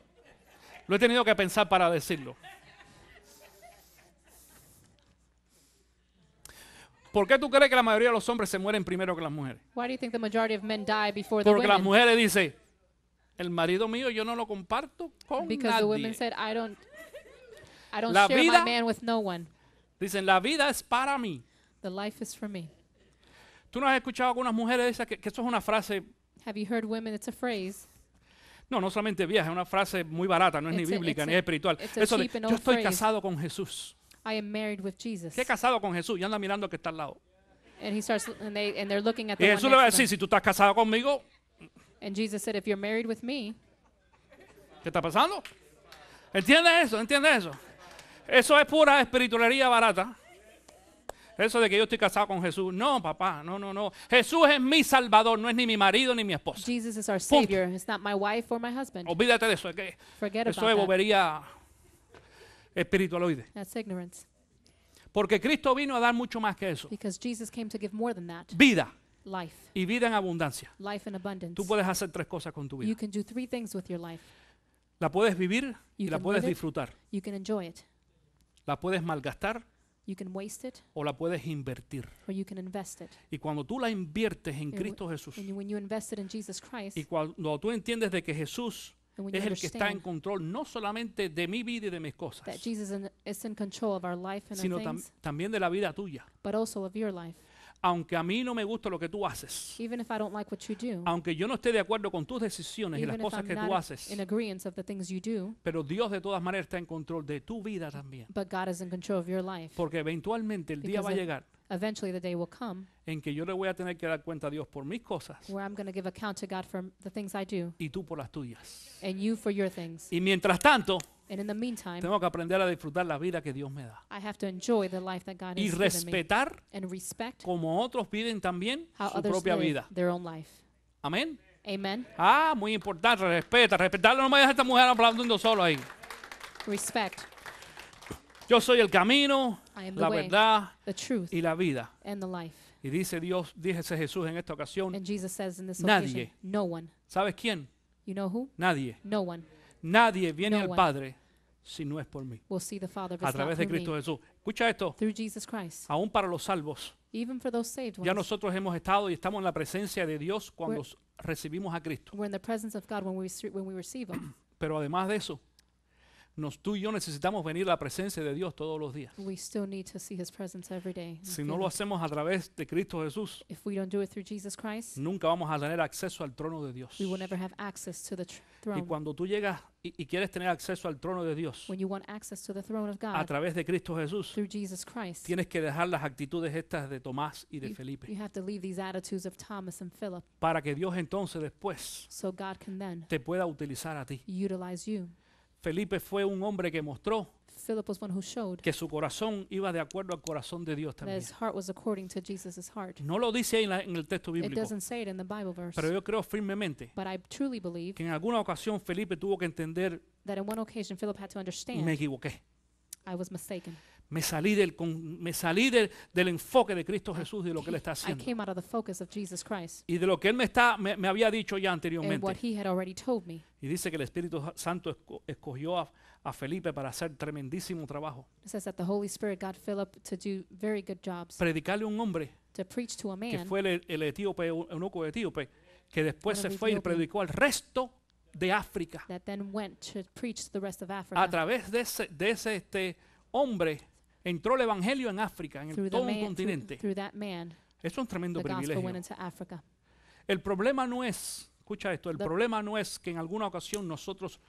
Lo he tenido que pensar para decirlo. ¿Por qué tú crees que la mayoría de los hombres se mueren primero que las mujeres? Why do you think the majority of men die before the Porque las women? mujeres dicen, el marido mío yo no lo comparto con Because the women nadie. said, I don't La share vida- my man with no one. Dicen, la vida es para mí. The life is for me. ¿Tú no has escuchado a algunas mujeres esas que eso es una frase, Have you heard women? It's a phrase. no solamente vieja, es una frase muy barata, no es ni It's a- bíblica it's ni a- es espiritual. it's a Eso de, cheap and yo old estoy phrase. casado con Jesús. I am married with Jesus. ¿Qué casado con Jesús? Y anda mirando que está al lado. And he starts, and they're looking at Y the one Jesús le va a next to decir, them. si tú estás casado conmigo, And Jesus said, if you're married with me, ¿qué está pasando? ¿Entiendes eso? ¿Entiendes eso? Eso es pura espiritualería barata. Eso de que yo estoy casado con Jesús. No, papá, no. Jesús es mi salvador, no es ni mi marido ni mi esposa. Jesus is our Punto. Savior. It's not my wife or my husband. Olvídate de eso. Es que Forget eso es about that. bobería espiritualoide. That's ignorance. Porque Cristo vino a dar mucho más que eso. Because Jesus came to give more than that. Vida Life. y vida en abundancia. Life in abundance. Tú puedes hacer tres cosas con tu vida. You can do three things with your life. La puedes vivir y You la can puedes live it. disfrutar. You can enjoy it. La puedes malgastar You can waste it, o la puedes invertir. or you can invest it. Y cuando tú la inviertes en And Cristo Jesús when you invest it in Jesus Christ, y cuando tú entiendes de que Jesús and when you es el que está en understand control no solamente de mi vida y de mis cosas, that Jesus is in control of our life and sino our things, también de la vida tuya. but also of your life. Aunque a mí no me gusta lo que tú haces, Even if I don't like what you do, aunque yo no esté de acuerdo con tus decisiones y las even if cosas I'm que tú not haces, in agreement of the things you do, pero Dios de todas maneras está en control de tu vida también. but God is in control of your life. Porque eventualmente el día Because va a of- llegar Eventually the day will come en que yo le voy a tener que dar cuenta a Dios por mis cosas where I'm going to give account to God for the things I do y tú por las tuyas. and you for your things. Y mientras tanto, And in the meantime, tengo que aprender a disfrutar la vida que Dios me da. I have to enjoy the life that God Y has given me respetar and respect como otros viven también how su others propia live vida. their own life. Amén. Amen. Ah, muy importante, respetarlo. No me dejes a esta mujer hablando solo ahí. Respect. Yo soy el camino, I am the la way, verdad the truth, y la vida. and the life. Y dice Jesús en esta ocasión, And Jesus says in this Nadie occasion, no one ¿Sabes quién? You know who? Nadie. No one Nadie viene No al one. Padre si no es por mí. will see the Father if A it's not través de through Cristo me. Jesús. Escucha esto. Through Jesus Christ. Aún para los salvos. Even for those saved Ya ones. nosotros hemos estado y estamos en la presencia de Dios cuando recibimos a Cristo. We're in the presence of God when we receive Him. Pero además de eso, tú y yo necesitamos venir a la presencia de Dios todos los días. We still need to see His presence every day. and Si no feel lo it. hacemos a través de Cristo Jesús, If we don't do it through Jesus Christ, nunca vamos a tener acceso al trono de Dios. we will never have access to the Y throne. cuando tú llegas y quieres tener acceso al trono de Dios When you want access to the throne of a God través de Cristo Jesús, through Jesus Christ, tienes que dejar las actitudes estas de Tomás y de Felipe you have to leave these attitudes of Thomas and Philip para que Dios entonces después so God can then te pueda utilizar a ti. utilize you. Felipe fue un hombre que mostró Philip was one who showed que su corazón iba de acuerdo al corazón de Dios that también. his heart was according to Jesus' heart. No lo dice ahí en el texto It bíblico, doesn't say it in the Bible verse, pero yo creo firmemente but I truly believe que en alguna ocasión Felipe tuvo que entender, that in one occasion Philip had to me understand equivoqué. I was mistaken. Me salí del enfoque de Cristo Jesús y de lo que Él está I haciendo. came out of the focus of Jesus Christ Y de lo que Él me había dicho ya and what anteriormente. He had already told me. Y dice que el Espíritu Santo escogió a Felipe para hacer tremendísimo trabajo. It says that the Holy Spirit got Philip to do very good jobs, Predicarle a un hombre to preach to a que man fue el etíope, eunuco etíope, que después One se of the fue y Ethiopian. predicó al resto de África. that then went to preach to the rest of A Africa. través de ese hombre entró el evangelio en África, en Through todo the un man, continente. through that man, Eso es un tremendo the gospel went privilegio. into Africa. El problema no es, escucha esto, el The- problema no es que en alguna ocasión nosotros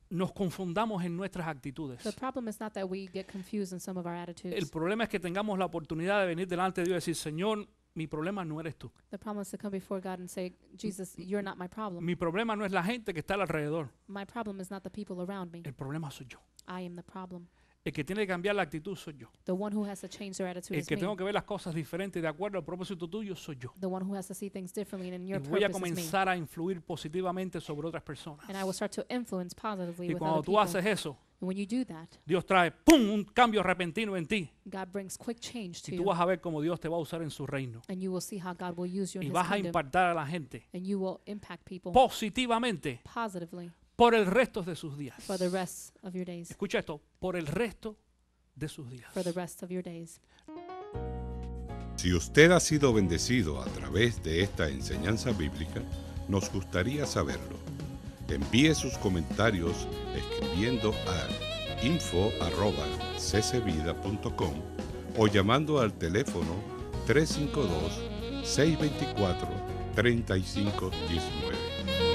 nos confundamos en nuestras actitudes. The problem is not that we get confused in some of our El attitudes. problema es que tengamos la oportunidad de venir delante de Dios y decir, Señor, mi problema no eres tú. The problem is to come before God and say, Jesus, you're not my problem. Mi problema no es la gente que está alrededor. My problem is not the people around me. El problema soy yo. I am the problem. El que tiene que cambiar la actitud soy yo. The one who has to change their attitude El is que me. tengo que ver las cosas diferentes de acuerdo al propósito tuyo soy yo. The one who has to see things differently, and Y your voy a purpose is me. comenzar a influir positivamente sobre otras personas. And I will start to influence positively Y with cuando other tú people. haces eso, And when you do that, Dios trae ¡pum! Un cambio repentino en ti. God brings quick change to Y tú you. vas a ver cómo Dios te va a usar en su reino. And you will see how God will use you in Y His vas a kingdom. impactar a la gente And you will impact people positivamente positively por el resto de sus días. for the rest of your days. Escucha esto, por el resto de sus días. For the rest of your days. Si usted ha sido bendecido a través de esta enseñanza bíblica, nos gustaría saberlo. Envíe sus comentarios escribiendo a info@ccvida.com o llamando al teléfono 352-624-3519.